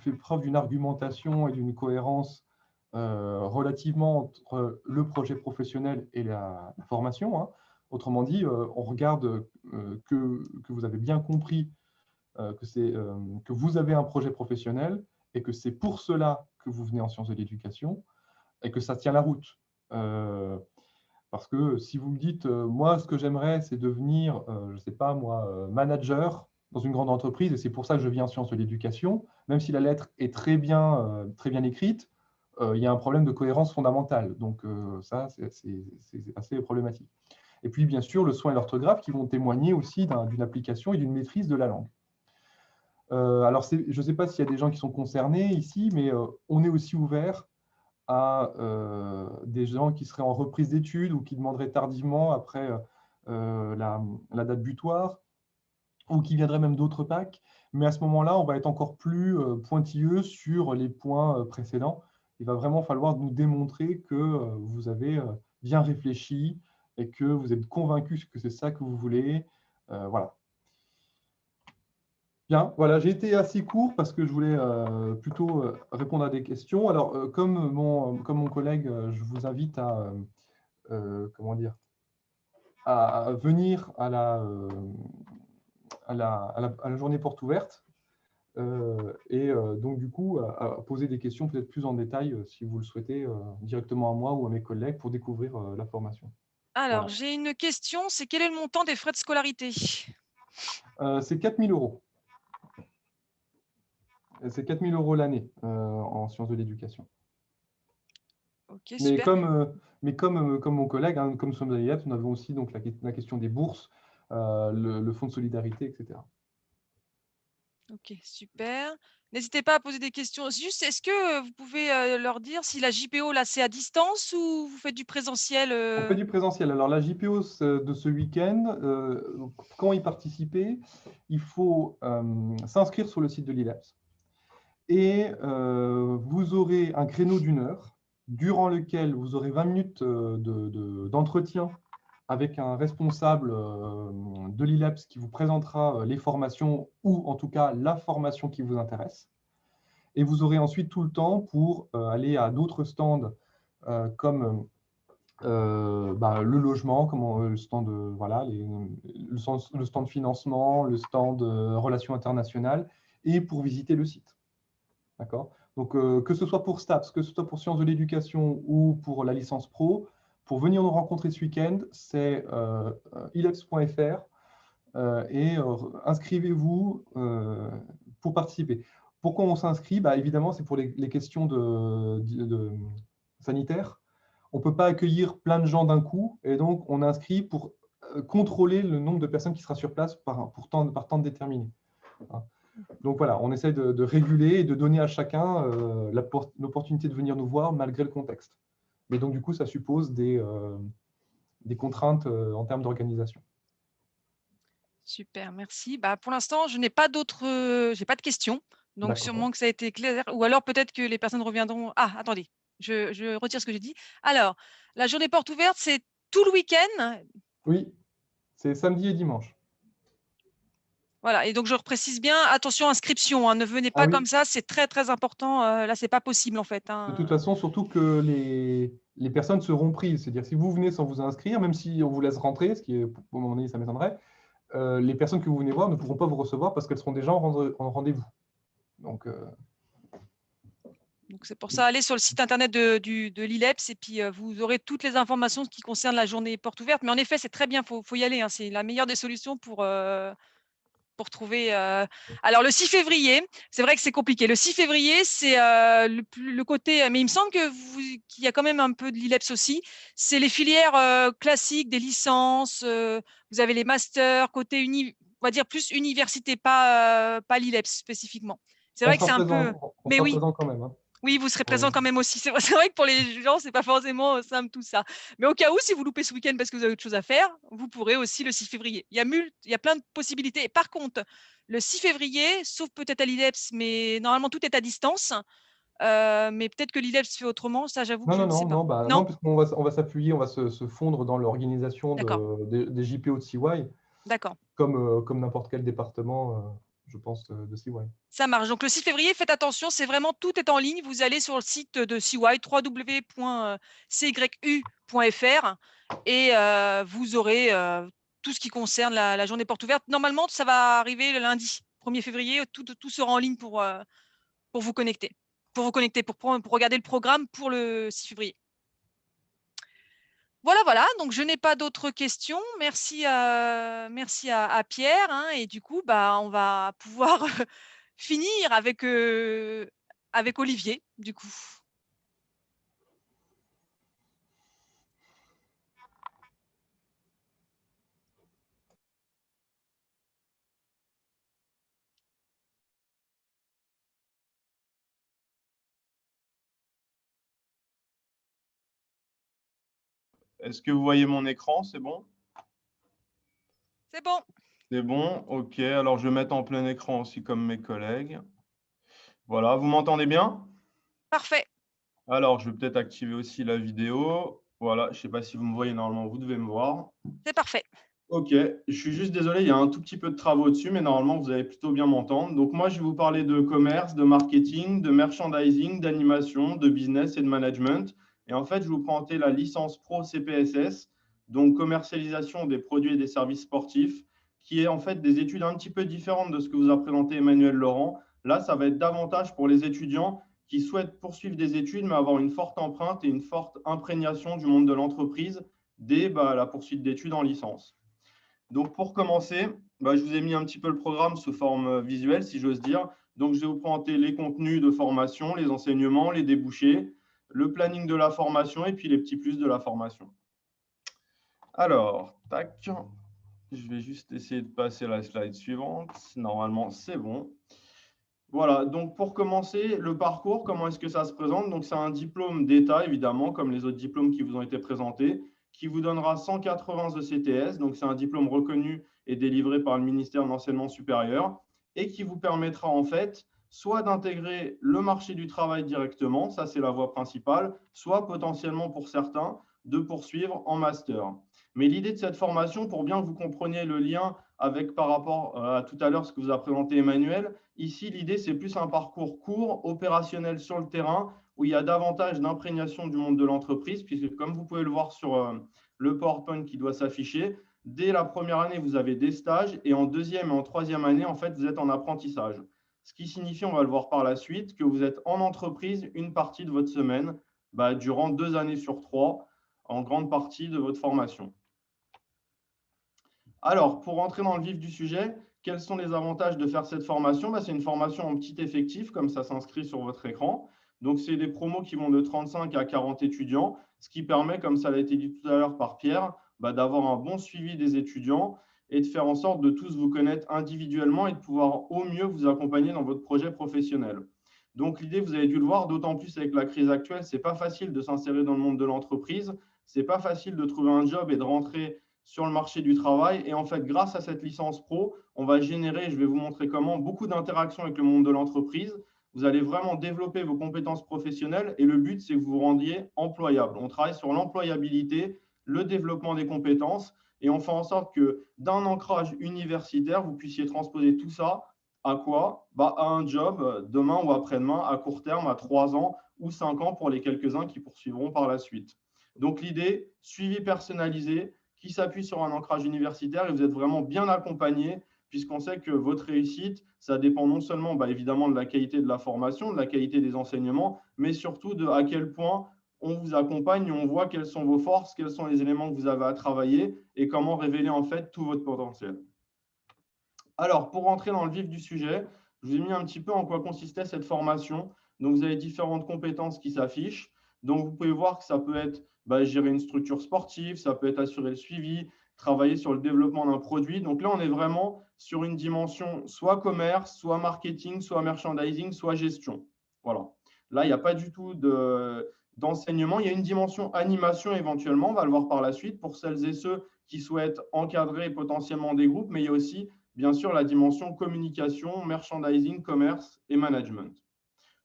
fait preuve d'une argumentation et d'une cohérence relativement entre le projet professionnel et la formation. Hein. Autrement dit, on regarde que vous avez bien compris que vous avez un projet professionnel et que c'est pour cela que vous venez en sciences de l'éducation et que ça tient la route. Parce que si vous me dites, moi, ce que j'aimerais, c'est devenir, je ne sais pas moi, manager dans une grande entreprise, et c'est pour ça que je viens en sciences de l'éducation, même si la lettre est très bien écrite, il y a un problème de cohérence fondamentale. Donc ça, c'est assez problématique. Et puis, bien sûr, le soin et l'orthographe qui vont témoigner aussi d'une application et d'une maîtrise de la langue. Alors, je ne sais pas s'il y a des gens qui sont concernés ici, mais on est aussi ouvert à des gens qui seraient en reprise d'études ou qui demanderaient tardivement après la date butoir, ou qui viendraient même d'autres packs. Mais à ce moment-là, on va être encore plus pointilleux sur les points précédents. Il va vraiment falloir nous démontrer que vous avez bien réfléchi et que vous êtes convaincu que c'est ça que vous voulez. Voilà. Bien, voilà, j'ai été assez court parce que je voulais plutôt répondre à des questions. Alors, comme mon collègue, je vous invite à, comment dire, à venir à la journée porte ouverte et donc, du coup, à poser des questions peut-être plus en détail, si vous le souhaitez, directement à moi ou à mes collègues pour découvrir la formation. Alors, Voilà. j'ai une question, c'est quel est le montant des frais de scolarité? C'est 4 000 €. C'est 4 000 € l'année en sciences de l'éducation. Ok, Mais super. comme mon collègue, hein, comme nous sommes à l'IEP, nous avons aussi donc la question des bourses, le fonds de solidarité, etc. Ok, super. N'hésitez pas à poser des questions. Juste, est-ce que vous pouvez leur dire si la JPO, là, c'est à distance ou vous faites du présentiel On fait du présentiel. Alors, la JPO de ce week-end, quand y participer, il faut s'inscrire sur le site de l'ILEPS. Et vous aurez un créneau d'1 heure, durant lequel vous aurez 20 minutes d'entretien avec un responsable de l'ILEPS qui vous présentera les formations ou en tout cas la formation qui vous intéresse. Et vous aurez ensuite tout le temps pour aller à d'autres stands comme le logement, le stand, voilà, le stand financement, le stand relations internationales, et pour visiter le site. D'accord ? Donc, que ce soit pour STAPS, que ce soit pour Sciences de l'éducation ou pour la licence pro, pour venir nous rencontrer ce week-end, c'est ileps.fr et inscrivez-vous pour participer. Pourquoi on s'inscrit ? Évidemment, c'est pour les questions sanitaires. On ne peut pas accueillir plein de gens d'un coup, et donc on inscrit pour contrôler le nombre de personnes qui sera sur place par temps déterminé. Donc voilà, on essaie de réguler et de donner à chacun l'opportunité de venir nous voir malgré le contexte. Mais donc du coup, ça suppose des contraintes en termes d'organisation. Super, merci. Pour l'instant, je n'ai pas j'ai pas de questions. Donc, sûrement que ça a été clair. Ou alors, peut-être que les personnes reviendront. Ah, attendez, je retire ce que j'ai dit. Alors, la journée porte ouverte, c'est tout le week-end. Oui, c'est samedi et dimanche. Voilà, et donc je reprécise bien, attention, inscription, hein, ne venez pas comme ça, c'est très très important. Là, c'est pas possible en fait. De toute façon, surtout que les personnes seront prises. C'est-à-dire, si vous venez sans vous inscrire, même si on vous laisse rentrer, ce qui est, pour mon avis, ça m'étonnerait, les personnes que vous venez voir ne pourront pas vous recevoir parce qu'elles seront déjà en rendez-vous. Donc, c'est pour ça, allez sur le site internet de l'ILEPS et puis vous aurez toutes les informations qui concernent la journée porte ouverte. Mais en effet, c'est très bien, faut y aller. Hein, c'est la meilleure des solutions pour trouver. Alors, le 6 février, c'est vrai que c'est compliqué. Le 6 février, c'est le côté. Mais il me semble qu'il y a quand même un peu de l'ILEPS aussi. C'est les filières classiques, des licences. Vous avez les masters, côté on va dire plus université, pas l'ILEPS spécifiquement. C'est vrai que c'est un peu. Mais oui. Présent quand même. Hein. Oui, vous serez présent quand même aussi. C'est vrai que pour les gens, c'est pas forcément simple tout ça. Mais au cas où, si vous loupez ce week-end parce que vous avez autre chose à faire, vous pourrez aussi le 6 février. Il y a plein de possibilités. Et par contre, le 6 février, sauf peut-être à l'ILEPS, mais normalement tout est à distance. Mais peut-être que l'ILEPS fait autrement. Ça, j'avoue que je ne sais pas. Non, puisqu'on va s'appuyer, on va se fondre dans l'organisation des JPO de CY. D'accord. Comme n'importe quel département. Je pense, de CY. Ça marche. Donc, le 6 février, faites attention, c'est vraiment tout est en ligne. Vous allez sur le site de CY, www.cyu.fr, et vous aurez tout ce qui concerne la journée porte ouverte. Normalement, ça va arriver le lundi 1er février. Tout sera en ligne pour vous connecter. Pour regarder le programme pour le 6 février. Voilà. Donc, je n'ai pas d'autres questions. Merci à Pierre. Hein, et du coup, on va pouvoir finir avec Olivier, du coup. Est-ce que vous voyez mon écran? C'est bon? C'est bon. C'est bon, ok. Alors, je vais mettre en plein écran aussi comme mes collègues. Voilà, vous m'entendez bien? Parfait. Alors, je vais peut-être activer aussi la vidéo. Voilà, je ne sais pas si vous me voyez, normalement, vous devez me voir. C'est parfait. Ok, je suis juste désolé, il y a un tout petit peu de travaux dessus, mais normalement, vous allez plutôt bien m'entendre. Donc, moi, je vais vous parler de commerce, de marketing, de merchandising, d'animation, de business et de management. Et en fait, je vais vous présenter la licence pro CPSS, donc commercialisation des produits et des services sportifs, qui est en fait des études un petit peu différentes de ce que vous a présenté Emmanuel Laurent. Là, ça va être davantage pour les étudiants qui souhaitent poursuivre des études, mais avoir une forte empreinte et une forte imprégnation du monde de l'entreprise dès la poursuite d'études en licence. Donc, pour commencer, je vous ai mis un petit peu le programme sous forme visuelle, si j'ose dire. Donc, je vais vous présenter les contenus de formation, les enseignements, les débouchés, le planning de la formation et puis les petits plus de la formation. Alors, tac, je vais juste essayer de passer à la slide suivante. Normalement, c'est bon. Voilà, donc pour commencer, le parcours, comment est-ce que ça se présente? Donc, c'est un diplôme d'État, évidemment, comme les autres diplômes qui vous ont été présentés, qui vous donnera 180 ECTS, donc c'est un diplôme reconnu et délivré par le ministère de l'Enseignement supérieur, et qui vous permettra en fait soit d'intégrer le marché du travail directement, ça c'est la voie principale, soit potentiellement pour certains de poursuivre en master. Mais l'idée de cette formation, pour bien que vous compreniez le lien avec par rapport à tout à l'heure ce que vous a présenté Emmanuel, ici l'idée c'est plus un parcours court, opérationnel sur le terrain, où il y a davantage d'imprégnation du monde de l'entreprise, puisque comme vous pouvez le voir sur le PowerPoint qui doit s'afficher, dès la première année, vous avez des stages et en deuxième et en troisième année, en fait, vous êtes en apprentissage. Ce qui signifie, on va le voir par la suite, que vous êtes en entreprise une partie de votre semaine, durant 2 années sur 3, en grande partie de votre formation. Alors, pour rentrer dans le vif du sujet, quels sont les avantages de faire cette formation? C'est une formation en petit effectif, comme ça s'inscrit sur votre écran. Donc, c'est des promos qui vont de 35 à 40 étudiants, ce qui permet, comme ça a été dit tout à l'heure par Pierre, d'avoir un bon suivi des étudiants et de faire en sorte de tous vous connaître individuellement et de pouvoir au mieux vous accompagner dans votre projet professionnel. Donc, l'idée, vous avez dû le voir, d'autant plus avec la crise actuelle, ce n'est pas facile de s'insérer dans le monde de l'entreprise, ce n'est pas facile de trouver un job et de rentrer sur le marché du travail. Et en fait, grâce à cette licence pro, on va générer, je vais vous montrer comment, beaucoup d'interactions avec le monde de l'entreprise. Vous allez vraiment développer vos compétences professionnelles et le but, c'est que vous vous rendiez employable. On travaille sur l'employabilité, le développement des compétences et on fait en sorte que d'un ancrage universitaire, vous puissiez transposer tout ça à quoi? À un job demain ou après-demain, à court terme, à 3 ans ou 5 ans pour les quelques-uns qui poursuivront par la suite. Donc l'idée, suivi personnalisé, qui s'appuie sur un ancrage universitaire et vous êtes vraiment bien accompagné puisqu'on sait que votre réussite, ça dépend non seulement évidemment de la qualité de la formation, de la qualité des enseignements, mais surtout de à quel point on vous accompagne et on voit quelles sont vos forces, quels sont les éléments que vous avez à travailler et comment révéler en fait tout votre potentiel. Alors, pour rentrer dans le vif du sujet, je vous ai mis un petit peu en quoi consistait cette formation. Donc, vous avez différentes compétences qui s'affichent. Donc, vous pouvez voir que ça peut être gérer une structure sportive, ça peut être assurer le suivi, travailler sur le développement d'un produit. Donc là, on est vraiment sur une dimension soit commerce, soit marketing, soit merchandising, soit gestion. Voilà. Là, il n'y a pas du tout d'enseignement. Il y a une dimension animation éventuellement, on va le voir par la suite, pour celles et ceux qui souhaitent encadrer potentiellement des groupes, mais il y a aussi, bien sûr, la dimension communication, merchandising, commerce et management.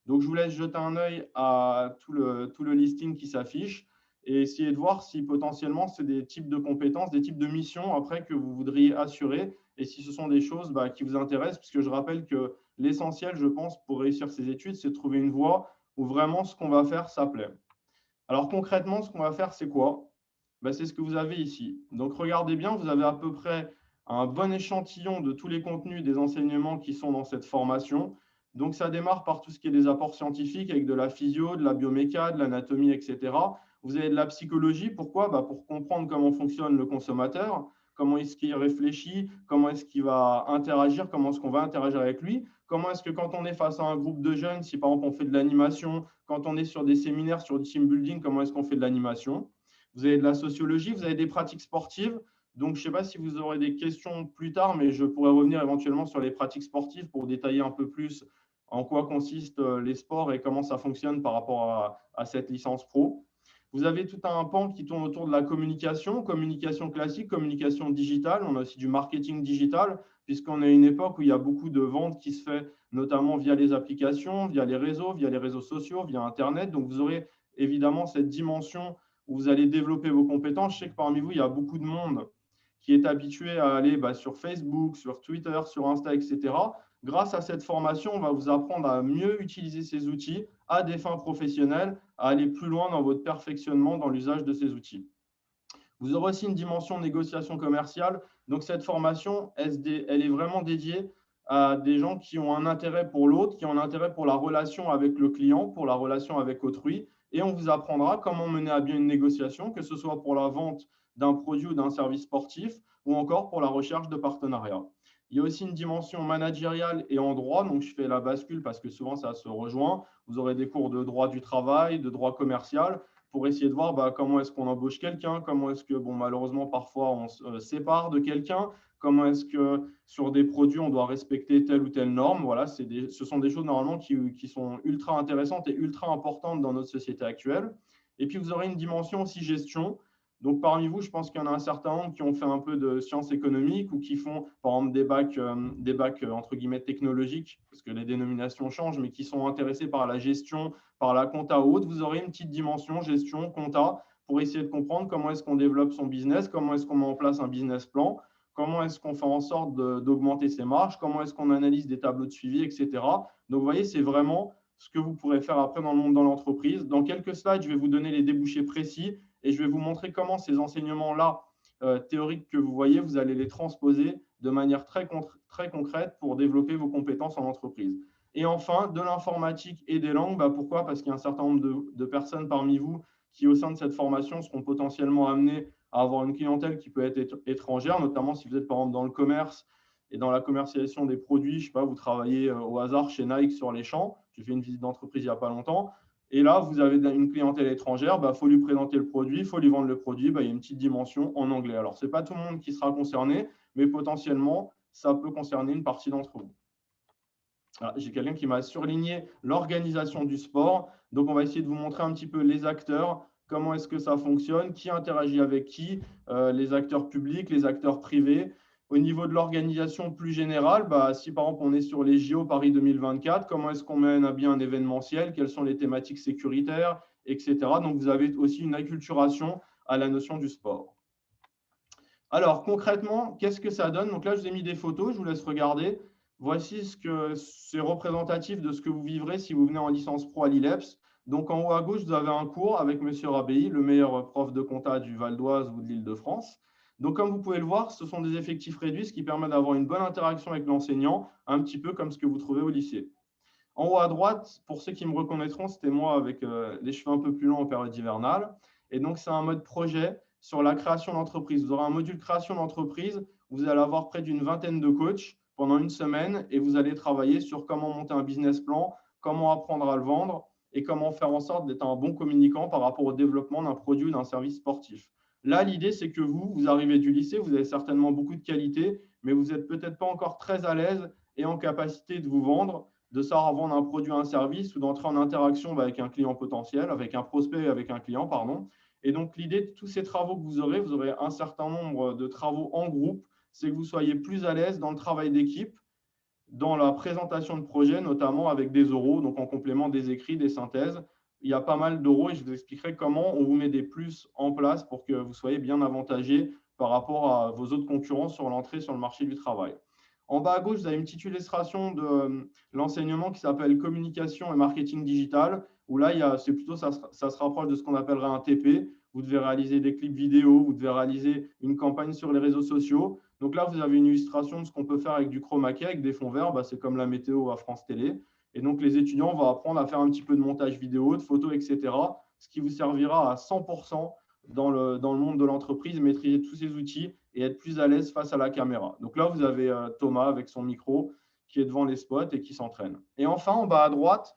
Donc, je vous laisse jeter un œil à tout le listing qui s'affiche et essayer de voir si potentiellement c'est des types de compétences, des types de missions après que vous voudriez assurer et si ce sont des choses qui vous intéressent, puisque je rappelle que l'essentiel, je pense, pour réussir ces études, c'est de trouver une voie où vraiment ce qu'on va faire, ça plaît. Alors concrètement, ce qu'on va faire, c'est quoi? C'est ce que vous avez ici. Donc regardez bien, vous avez à peu près un bon échantillon de tous les contenus des enseignements qui sont dans cette formation. Donc ça démarre par tout ce qui est des apports scientifiques avec de la physio, de la bioméca, de l'anatomie, etc. Vous avez de la psychologie. Pourquoi? Pour comprendre comment fonctionne le consommateur, comment est-ce qu'il réfléchit, comment est-ce qu'il va interagir, comment est-ce qu'on va interagir avec lui, comment est-ce que quand on est face à un groupe de jeunes, si par exemple on fait de l'animation, quand on est sur des séminaires, sur du team building, comment est-ce qu'on fait de l'animation. Vous avez de la sociologie, vous avez des pratiques sportives. Donc, je ne sais pas si vous aurez des questions plus tard, mais je pourrais revenir éventuellement sur les pratiques sportives pour détailler un peu plus en quoi consistent les sports et comment ça fonctionne par rapport à cette licence pro. Vous avez tout un pan qui tourne autour de la communication classique, communication digitale. On a aussi du marketing digital, puisqu'on est à une époque où il y a beaucoup de ventes qui se fait notamment via les applications, via les réseaux sociaux, via Internet. Donc, vous aurez évidemment cette dimension où vous allez développer vos compétences. Je sais que parmi vous, il y a beaucoup de monde qui est habitué à aller sur Facebook, sur Twitter, sur Insta, etc. Grâce à cette formation, on va vous apprendre à mieux utiliser ces outils à des fins professionnelles, à aller plus loin dans votre perfectionnement dans l'usage de ces outils. Vous aurez aussi une dimension négociation commerciale. Donc, cette formation, elle est vraiment dédiée à des gens qui ont un intérêt pour l'autre, qui ont un intérêt pour la relation avec le client, pour la relation avec autrui. Et on vous apprendra comment mener à bien une négociation, que ce soit pour la vente d'un produit ou d'un service sportif, ou encore pour la recherche de partenariats. Il y a aussi une dimension managériale et en droit. Donc, je fais la bascule parce que souvent, ça se rejoint. Vous aurez des cours de droit du travail, de droit commercial, pour essayer de voir comment est-ce qu'on embauche quelqu'un, comment est-ce que, malheureusement, parfois, on se sépare de quelqu'un, comment est-ce que sur des produits, on doit respecter telle ou telle norme. Voilà, ce sont des choses normalement qui sont ultra intéressantes et ultra importantes dans notre société actuelle. Et puis, vous aurez une dimension aussi gestion. Donc, parmi vous, je pense qu'il y en a un certain nombre qui ont fait un peu de sciences économiques ou qui font, par exemple, des bacs entre guillemets technologiques, parce que les dénominations changent, mais qui sont intéressés par la gestion, par la compta ou autre. Vous aurez une petite dimension gestion, compta, pour essayer de comprendre comment est-ce qu'on développe son business, comment est-ce qu'on met en place un business plan, comment est-ce qu'on fait en sorte d'augmenter ses marges, comment est-ce qu'on analyse des tableaux de suivi, etc. Donc, vous voyez, c'est vraiment ce que vous pourrez faire après dans le monde de l'entreprise. Dans quelques slides, je vais vous donner les débouchés précis et je vais vous montrer comment ces enseignements-là théoriques que vous voyez, vous allez les transposer de manière très concrète pour développer vos compétences en entreprise. Et enfin, de l'informatique et des langues. Pourquoi? Parce qu'il y a un certain nombre de personnes parmi vous qui, au sein de cette formation, seront potentiellement amenées à avoir une clientèle qui peut être étrangère, notamment si vous êtes par exemple dans le commerce et dans la commercialisation des produits. Je ne sais pas, vous travaillez au hasard chez Nike sur les champs. J'ai fait une visite d'entreprise il n'y a pas longtemps. Et là, vous avez une clientèle étrangère, il faut lui présenter le produit, il faut lui vendre le produit. Il y a une petite dimension en anglais. Alors, ce n'est pas tout le monde qui sera concerné, mais potentiellement, ça peut concerner une partie d'entre vous. J'ai quelqu'un qui m'a surligné l'organisation du sport. Donc, on va essayer de vous montrer un petit peu les acteurs, comment est-ce que ça fonctionne, qui interagit avec qui, les acteurs publics, les acteurs privés. Au niveau de l'organisation plus générale, si par exemple on est sur les JO Paris 2024, comment est-ce qu'on mène à bien un événementiel, quelles sont les thématiques sécuritaires, etc. Donc, vous avez aussi une acculturation à la notion du sport. Alors, concrètement, qu'est-ce que ça donne? Donc là, je vous ai mis des photos, je vous laisse regarder. Voici ce que c'est représentatif de ce que vous vivrez si vous venez en licence pro à l'ILEPS. Donc, en haut à gauche, vous avez un cours avec M. Rabéi, le meilleur prof de compta du Val d'Oise ou de l'Île-de-France. Donc, comme vous pouvez le voir, ce sont des effectifs réduits, ce qui permet d'avoir une bonne interaction avec l'enseignant, un petit peu comme ce que vous trouvez au lycée. En haut à droite, pour ceux qui me reconnaîtront, c'était moi avec les cheveux un peu plus longs en période hivernale. Et donc, c'est un mode projet sur la création d'entreprise. Vous aurez un module création d'entreprise. Vous allez avoir près d'une vingtaine de coachs pendant une semaine et vous allez travailler sur comment monter un business plan, comment apprendre à le vendre et comment faire en sorte d'être un bon communicant par rapport au développement d'un produit ou d'un service sportif. Là, l'idée, c'est que vous arrivez du lycée, vous avez certainement beaucoup de qualités, mais vous n'êtes peut-être pas encore très à l'aise et en capacité de vous vendre, de savoir vendre un produit, un service ou d'entrer en interaction avec un client potentiel, avec un prospect, avec un client, pardon. Et donc, l'idée de tous ces travaux que vous aurez un certain nombre de travaux en groupe, c'est que vous soyez plus à l'aise dans le travail d'équipe, dans la présentation de projets, notamment avec des oraux, donc en complément des écrits, des synthèses. Il y a pas mal d'oraux et je vous expliquerai comment on vous met des plus en place pour que vous soyez bien avantagé par rapport à vos autres concurrents sur l'entrée sur le marché du travail. En bas à gauche, vous avez une petite illustration de l'enseignement qui s'appelle communication et marketing digital, où là, c'est plutôt ça se rapproche de ce qu'on appellerait un TP. Vous devez réaliser des clips vidéo, vous devez réaliser une campagne sur les réseaux sociaux. Donc là, vous avez une illustration de ce qu'on peut faire avec du chroma key, avec des fonds verts. C'est comme la météo à France Télé. Et donc, les étudiants vont apprendre à faire un petit peu de montage vidéo, de photos, etc., ce qui vous servira à 100% dans le monde de l'entreprise, maîtriser tous ces outils et être plus à l'aise face à la caméra. Donc là, vous avez Thomas avec son micro qui est devant les spots et qui s'entraîne. Et enfin, en bas à droite,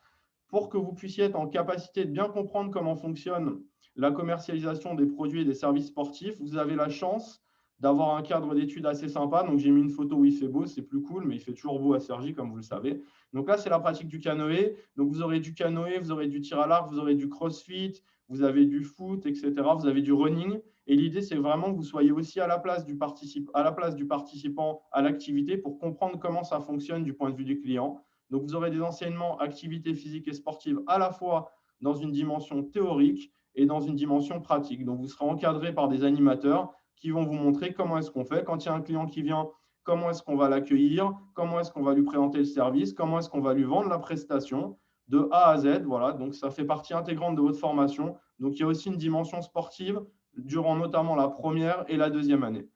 pour que vous puissiez être en capacité de bien comprendre comment fonctionne la commercialisation des produits et des services sportifs, vous avez la chance d'avoir un cadre d'études assez sympa. Donc, j'ai mis une photo où il fait beau, c'est plus cool, mais il fait toujours beau à Cergy, comme vous le savez. Donc là, c'est la pratique du canoë. Donc, vous aurez du canoë, vous aurez du tir à l'arc, vous aurez du crossfit, vous avez du foot, etc. Vous avez du running. Et l'idée, c'est vraiment que vous soyez aussi à la place du participant à l'activité pour comprendre comment ça fonctionne du point de vue du client. Donc, vous aurez des enseignements, activités physiques et sportives à la fois dans une dimension théorique et dans une dimension pratique. Donc, vous serez encadré par des animateurs qui vont vous montrer comment est-ce qu'on fait. Quand il y a un client qui vient, comment est-ce qu'on va l'accueillir, comment est-ce qu'on va lui présenter le service, comment est-ce qu'on va lui vendre la prestation de A à Z. Voilà, donc ça fait partie intégrante de votre formation. Donc, il y a aussi une dimension sportive durant notamment la première et la deuxième année.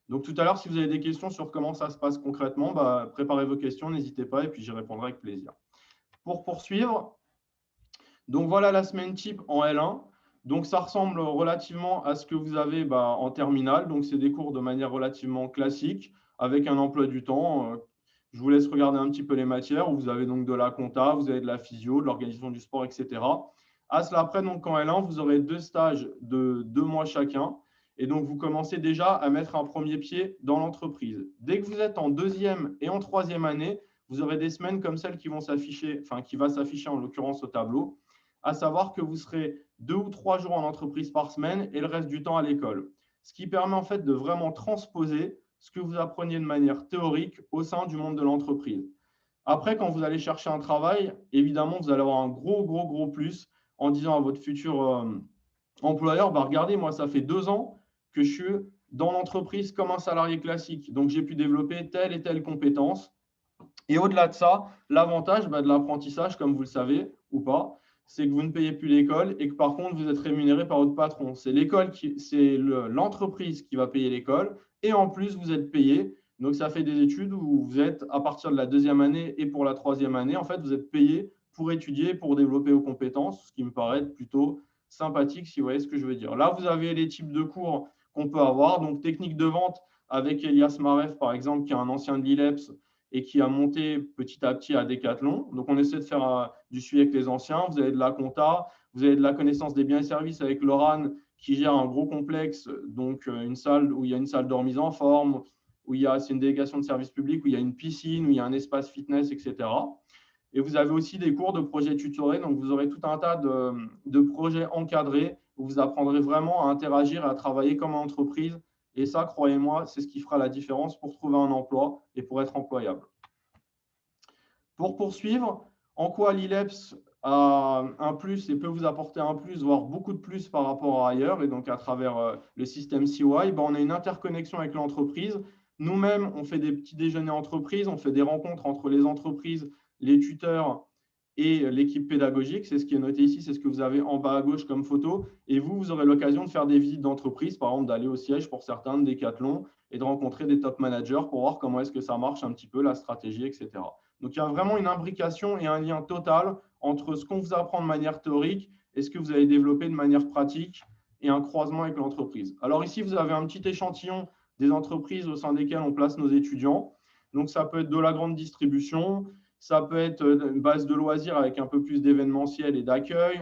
Donc, tout à l'heure, si vous avez des questions sur comment ça se passe concrètement, préparez vos questions, n'hésitez pas et puis j'y répondrai avec plaisir. Pour poursuivre, donc voilà la semaine type en L1. Donc, ça ressemble relativement à ce que vous avez en terminale. Donc, c'est des cours de manière relativement classique avec un emploi du temps. Je vous laisse regarder un petit peu les matières où vous avez donc de la compta, vous avez de la physio, de l'organisation du sport, etc. À cela après, donc en L1, vous aurez 2 stages de 2 mois chacun. Et donc, vous commencez déjà à mettre un premier pied dans l'entreprise. Dès que vous êtes en deuxième et en troisième année, vous aurez des semaines comme celles qui vont s'afficher, qui va s'afficher en l'occurrence au tableau, à savoir que vous serez 2 ou 3 jours en entreprise par semaine et le reste du temps à l'école. Ce qui permet en fait de vraiment transposer ce que vous appreniez de manière théorique au sein du monde de l'entreprise. Après, quand vous allez chercher un travail, évidemment, vous allez avoir un gros plus en disant à votre futur employeur, bah, regardez, moi, ça fait 2 ans que je suis dans l'entreprise comme un salarié classique. Donc, j'ai pu développer telle et telle compétence. Et au-delà de ça, l'avantage de l'apprentissage, comme vous le savez ou pas, c'est que vous ne payez plus l'école et que par contre, vous êtes rémunéré par votre patron. C'est l'entreprise qui va payer l'école et en plus, vous êtes payé. Donc, ça fait des études où vous êtes, à partir de la 2e année et pour la 3e année, en fait, vous êtes payé pour étudier, pour développer vos compétences, ce qui me paraît plutôt sympathique, si vous voyez ce que je veux dire. Là, vous avez les types de cours qu'on peut avoir. Donc, technique de vente avec Elias Maref, par exemple, qui est un ancien de l'ILEPS, et qui a monté petit à petit à Decathlon. Donc, on essaie de faire du suivi avec les anciens. Vous avez de la compta, vous avez de la connaissance des biens et services avec Laurent, qui gère un gros complexe, donc une salle où il y a une salle de remise en forme, c'est une délégation de services publics, où il y a une piscine, où il y a un espace fitness, etc. Et vous avez aussi des cours de projets tutorés. Donc, vous aurez tout un tas de projets encadrés où vous apprendrez vraiment à interagir et à travailler comme entreprise. Et ça, croyez-moi, c'est ce qui fera la différence pour trouver un emploi et pour être employable. Pour poursuivre, en quoi l'ILEPS a un plus et peut vous apporter un plus, voire beaucoup de plus par rapport à ailleurs, et donc à travers le système CY, on a une interconnexion avec l'entreprise. Nous-mêmes, on fait des petits déjeuners entreprises, on fait des rencontres entre les entreprises, les tuteurs et l'équipe pédagogique. C'est ce qui est noté ici, c'est ce que vous avez en bas à gauche comme photo. Et vous aurez l'occasion de faire des visites d'entreprise, par exemple d'aller au siège pour certains de Decathlon et de rencontrer des top managers pour voir comment est-ce que ça marche un petit peu, la stratégie, etc. Donc, il y a vraiment une imbrication et un lien total entre ce qu'on vous apprend de manière théorique et ce que vous allez développer de manière pratique et un croisement avec l'entreprise. Alors ici, vous avez un petit échantillon des entreprises au sein desquelles on place nos étudiants. Donc, ça peut être de la grande distribution, ça peut être une base de loisirs avec un peu plus d'événementiel et d'accueil,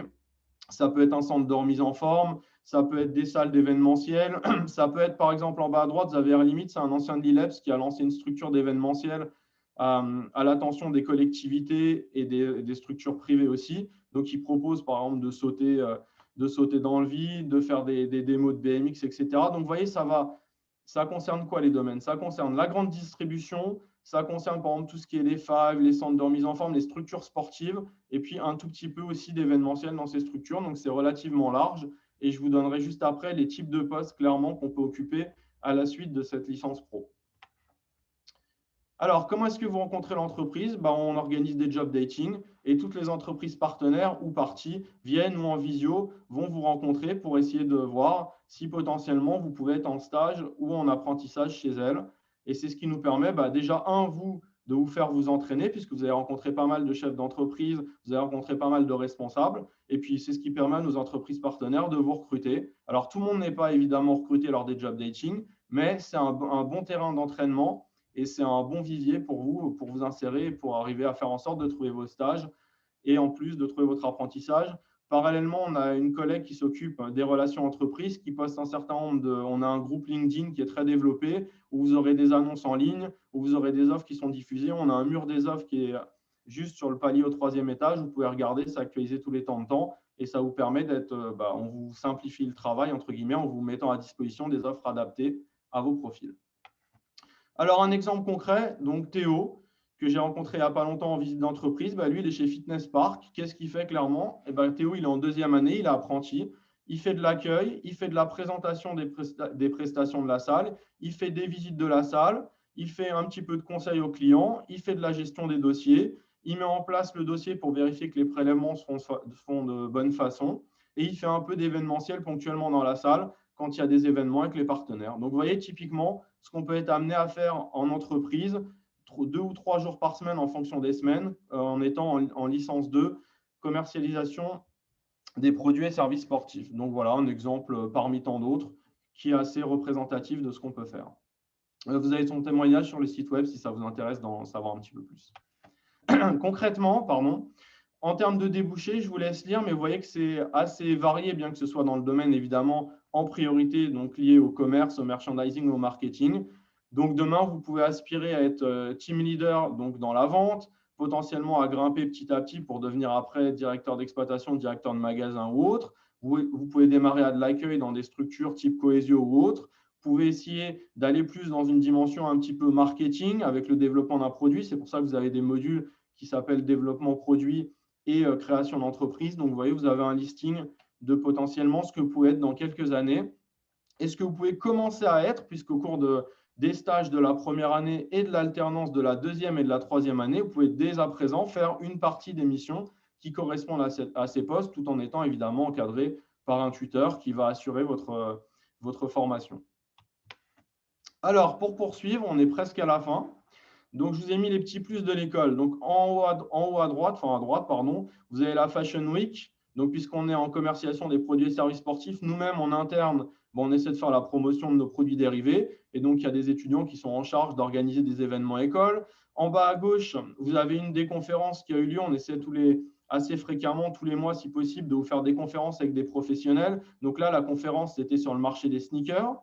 ça peut être un centre de remise en forme, ça peut être des salles d'événementiel, ça peut être par exemple en bas à droite, vous avez Air Limit, c'est un ancien de l'ILEPS qui a lancé une structure d'événementiel à l'attention des collectivités et des structures privées aussi. Donc, il propose par exemple de sauter dans le vide, de faire des démos de BMX, etc. Donc, vous voyez, ça concerne quoi les domaines? Ça concerne la grande distribution, ça concerne par exemple tout ce qui est les faves, les centres de remise en forme, les structures sportives, et puis un tout petit peu aussi d'événementiel dans ces structures. Donc, c'est relativement large. Et je vous donnerai juste après les types de postes clairement qu'on peut occuper à la suite de cette licence pro. Alors, comment est-ce que vous rencontrez l'entreprise? On organise des job dating et toutes les entreprises partenaires ou parties viennent ou en visio vont vous rencontrer pour essayer de voir si potentiellement vous pouvez être en stage ou en apprentissage chez elles. Et c'est ce qui nous permet déjà, de vous faire vous entraîner puisque vous allez rencontrer pas mal de chefs d'entreprise, vous allez rencontrer pas mal de responsables. Et puis, c'est ce qui permet à nos entreprises partenaires de vous recruter. Alors, tout le monde n'est pas évidemment recruté lors des job dating, mais c'est un bon terrain d'entraînement. Et c'est un bon vivier pour vous insérer, pour arriver à faire en sorte de trouver vos stages et en plus de trouver votre apprentissage. Parallèlement, on a une collègue qui s'occupe des relations entreprises, qui poste un certain nombre on a un groupe LinkedIn qui est très développé, où vous aurez des annonces en ligne, où vous aurez des offres qui sont diffusées. On a un mur des offres qui est juste sur le palier au 3e étage. Vous pouvez regarder, s'actualiser tous les temps de temps et ça vous permet on vous simplifie le travail, entre guillemets, en vous mettant à disposition des offres adaptées à vos profils. Alors, un exemple concret, donc Théo, que j'ai rencontré il n'y a pas longtemps en visite d'entreprise, lui, il est chez Fitness Park. Qu'est-ce qu'il fait clairement? Théo, il est en 2e année, il est apprenti. Il fait de l'accueil, il fait de la présentation des prestations de la salle, il fait des visites de la salle, il fait un petit peu de conseil aux clients, il fait de la gestion des dossiers, il met en place le dossier pour vérifier que les prélèvements se font de bonne façon et il fait un peu d'événementiel ponctuellement dans la salle quand il y a des événements avec les partenaires. Donc, vous voyez, typiquement, ce qu'on peut être amené à faire en entreprise, 2 ou 3 jours par semaine en fonction des semaines, en étant en licence 2, commercialisation des produits et services sportifs. Donc, voilà un exemple parmi tant d'autres qui est assez représentatif de ce qu'on peut faire. Vous avez son témoignage sur le site web si ça vous intéresse d'en savoir un petit peu plus. Concrètement, en termes de débouchés, je vous laisse lire, mais vous voyez que c'est assez varié, bien que ce soit dans le domaine, évidemment, en priorité, donc lié au commerce, au merchandising, au marketing. Donc, demain, vous pouvez aspirer à être team leader donc dans la vente, potentiellement à grimper petit à petit pour devenir après directeur d'exploitation, directeur de magasin ou autre. Vous pouvez démarrer à de l'accueil dans des structures type Cohesio ou autre. Vous pouvez essayer d'aller plus dans une dimension un petit peu marketing avec le développement d'un produit. C'est pour ça que vous avez des modules qui s'appellent développement produit et création d'entreprise. Donc, vous voyez, vous avez un listing de potentiellement ce que vous pouvez être dans quelques années et ce que vous pouvez commencer à être, puisqu'au cours des stages de la première année et de l'alternance de la deuxième et de la troisième année, vous pouvez dès à présent faire une partie des missions qui correspondent à ces postes, tout en étant évidemment encadré par un tuteur qui va assurer votre formation. Alors, pour poursuivre, on est presque à la fin. Donc, je vous ai mis les petits plus de l'école. Donc, en haut à droite, pardon, vous avez la Fashion Week. Donc, puisqu'on est en commercialisation des produits et services sportifs, nous-mêmes, en interne, on essaie de faire la promotion de nos produits dérivés. Et donc, il y a des étudiants qui sont en charge d'organiser des événements écoles. En bas à gauche, vous avez une des conférences qui a eu lieu. On essaie assez fréquemment, tous les mois, si possible, de vous faire des conférences avec des professionnels. Donc là, la conférence, c'était sur le marché des sneakers.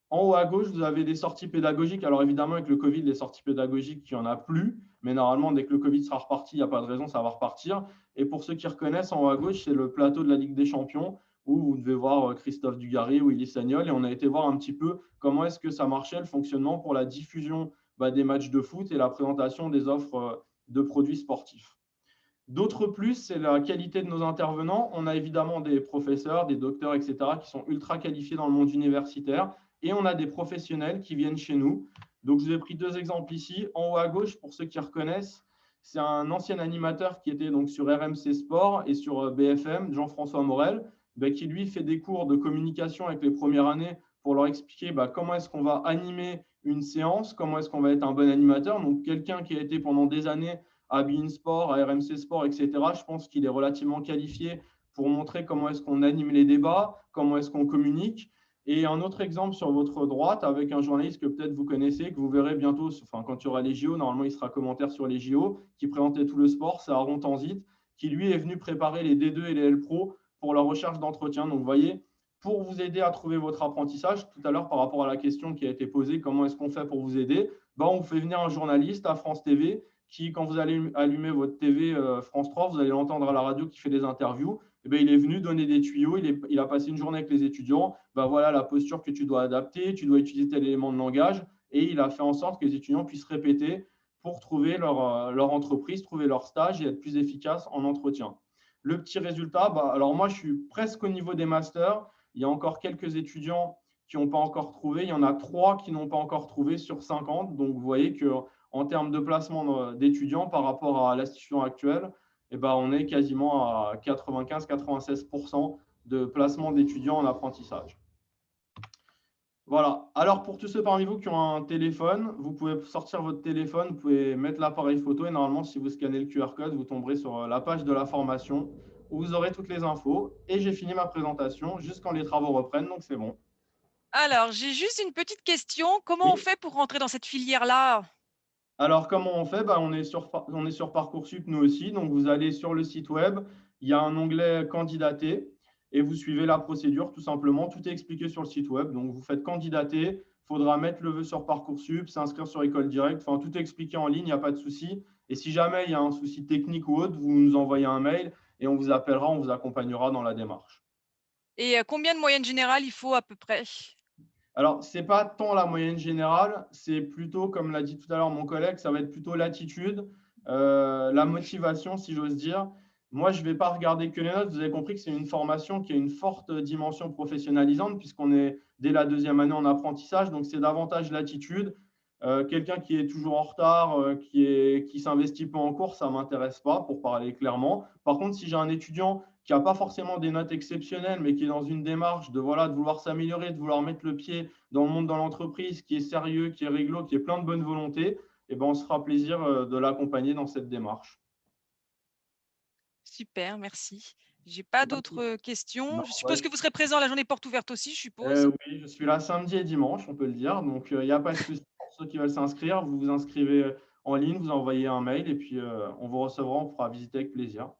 En haut à gauche, vous avez des sorties pédagogiques. Alors évidemment, avec le Covid, les sorties pédagogiques, il n'y en a plus. Mais normalement, dès que le Covid sera reparti, il n'y a pas de raison, ça va repartir. Et pour ceux qui reconnaissent, en haut à gauche, c'est le plateau de la Ligue des Champions où vous devez voir Christophe Dugarry ou Willy Sagnol. Et on a été voir un petit peu comment est-ce que ça marchait, le fonctionnement pour la diffusion des matchs de foot et la présentation des offres de produits sportifs. D'autres plus, c'est la qualité de nos intervenants. On a évidemment des professeurs, des docteurs, etc., qui sont ultra qualifiés dans le monde universitaire. Et on a des professionnels qui viennent chez nous. Donc, je vous ai pris deux exemples ici. En haut à gauche, pour ceux qui reconnaissent, c'est un ancien animateur qui était donc sur RMC Sport et sur BFM, Jean-François Morel, qui lui fait des cours de communication avec les premières années pour leur expliquer comment est-ce qu'on va animer une séance, comment est-ce qu'on va être un bon animateur. Donc, quelqu'un qui a été pendant des années à beIN Sport, à RMC Sport, etc., je pense qu'il est relativement qualifié pour montrer comment est-ce qu'on anime les débats, comment est-ce qu'on communique. Et un autre exemple sur votre droite avec un journaliste que peut-être vous connaissez, que vous verrez bientôt, quand il y aura les JO, normalement il sera commentaire sur les JO, qui présentait tout le sport, c'est Aaron Tanzit, qui lui est venu préparer les D2 et les L Pro pour la recherche d'entretien. Donc vous voyez, pour vous aider à trouver votre apprentissage, tout à l'heure par rapport à la question qui a été posée, comment est-ce qu'on fait pour vous aider, on vous fait venir un journaliste à France TV qui, quand vous allez allumer votre TV France 3, vous allez l'entendre à la radio qui fait des interviews. Il est venu donner des tuyaux, il a passé une journée avec les étudiants. Voilà la posture que tu dois adapter, tu dois utiliser tel élément de langage. Et il a fait en sorte que les étudiants puissent répéter pour trouver leur entreprise, trouver leur stage et être plus efficaces en entretien. Le petit résultat, alors moi, je suis presque au niveau des masters. Il y a encore quelques étudiants qui n'ont pas encore trouvé. Il y en a 3 qui n'ont pas encore trouvé sur 50. Donc, vous voyez qu'en termes de placement d'étudiants par rapport à la situation actuelle, on est quasiment à 95-96% de placement d'étudiants en apprentissage. Voilà. Alors, pour tous ceux parmi vous qui ont un téléphone, vous pouvez sortir votre téléphone, vous pouvez mettre l'appareil photo et normalement, si vous scannez le QR code, vous tomberez sur la page de la formation où vous aurez toutes les infos. Et j'ai fini ma présentation juste quand les travaux reprennent, donc c'est bon. Alors, j'ai juste une petite question. Comment on fait pour rentrer dans cette filière-là ? Alors, comment on fait ? On est sur Parcoursup, nous aussi. Donc, vous allez sur le site web, il y a un onglet « Candidater » et vous suivez la procédure, tout simplement. Tout est expliqué sur le site web. Donc, vous faites candidater, il faudra mettre le vœu sur Parcoursup, s'inscrire sur École Directe. Enfin, tout est expliqué en ligne, il n'y a pas de souci. Et si jamais il y a un souci technique ou autre, vous nous envoyez un mail et on vous appellera, on vous accompagnera dans la démarche. Et combien de moyenne générale il faut à peu près ? Alors, ce n'est pas tant la moyenne générale, c'est plutôt, comme l'a dit tout à l'heure mon collègue, ça va être plutôt l'attitude, la motivation, si j'ose dire. Moi, je ne vais pas regarder que les notes. Vous avez compris que c'est une formation qui a une forte dimension professionnalisante puisqu'on est dès la deuxième année en apprentissage. Donc, c'est davantage l'attitude. Quelqu'un qui est toujours en retard, qui s'investit pas en cours, ça ne m'intéresse pas, pour parler clairement. Par contre, si j'ai un étudiant qui n'a pas forcément des notes exceptionnelles, mais qui est dans une démarche de vouloir s'améliorer, de vouloir mettre le pied dans le monde de l'entreprise, qui est sérieux, qui est réglo, qui est plein de bonne volonté, on se fera plaisir de l'accompagner dans cette démarche. Super, merci. Je n'ai pas d'autres questions. Non, Je suppose que vous serez présent à la journée porte ouverte aussi, je suppose. Oui, je suis là samedi et dimanche, on peut le dire. Donc, il n'y a pas de souci pour ceux qui veulent s'inscrire. Vous vous inscrivez en ligne, vous envoyez un mail et puis on vous recevra, on fera visiter avec plaisir.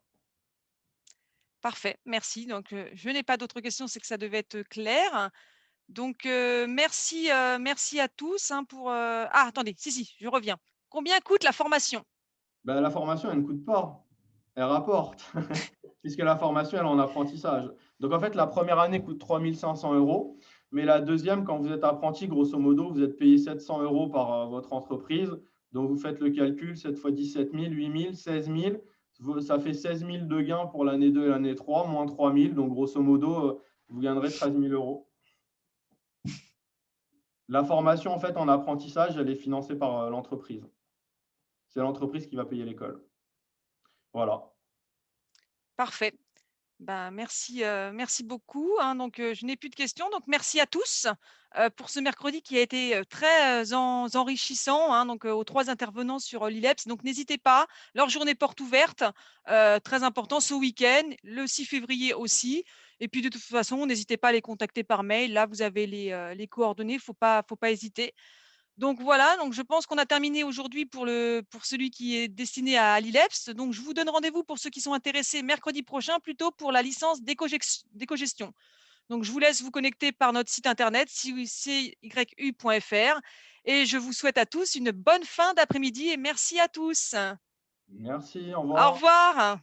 Parfait, merci. Donc, je n'ai pas d'autres questions, c'est que ça devait être clair. Donc, merci à tous pour… Ah, attendez, si, je reviens. Combien coûte la formation ? La formation, elle ne coûte pas. Elle rapporte, puisque la formation, elle est en apprentissage. Donc, en fait, la première année coûte 3 500 €, mais la deuxième, quand vous êtes apprenti, grosso modo, vous êtes payé 700 € par votre entreprise. Donc, vous faites le calcul, 7 fois 17 000, 8 000, 16 000. ça fait 16 000 de gains pour l'année 2 et l'année 3, moins 3 000. Donc, grosso modo, vous gagnerez 13 000 euros. La formation, en fait, en apprentissage, elle est financée par l'entreprise. C'est l'entreprise qui va payer l'école. Voilà. Parfait. Ben, merci, merci beaucoup, hein. Donc, je n'ai plus de questions. Donc, merci à tous pour ce mercredi qui a été très enrichissant, hein, donc, aux 3 intervenants sur l'ILEPS. Donc, n'hésitez pas, leur journée porte ouverte, très important ce week-end, le 6 février aussi. Et puis, de toute façon, n'hésitez pas à les contacter par mail. Là, vous avez les coordonnées, faut pas hésiter. Donc voilà, donc je pense qu'on a terminé aujourd'hui pour celui qui est destiné à l'ILEPS. Donc je vous donne rendez-vous pour ceux qui sont intéressés mercredi prochain, plutôt pour la licence d'éco-gestion. Donc je vous laisse vous connecter par notre site internet cyu.fr et je vous souhaite à tous une bonne fin d'après-midi et merci à tous. Merci, au Au revoir. revoir.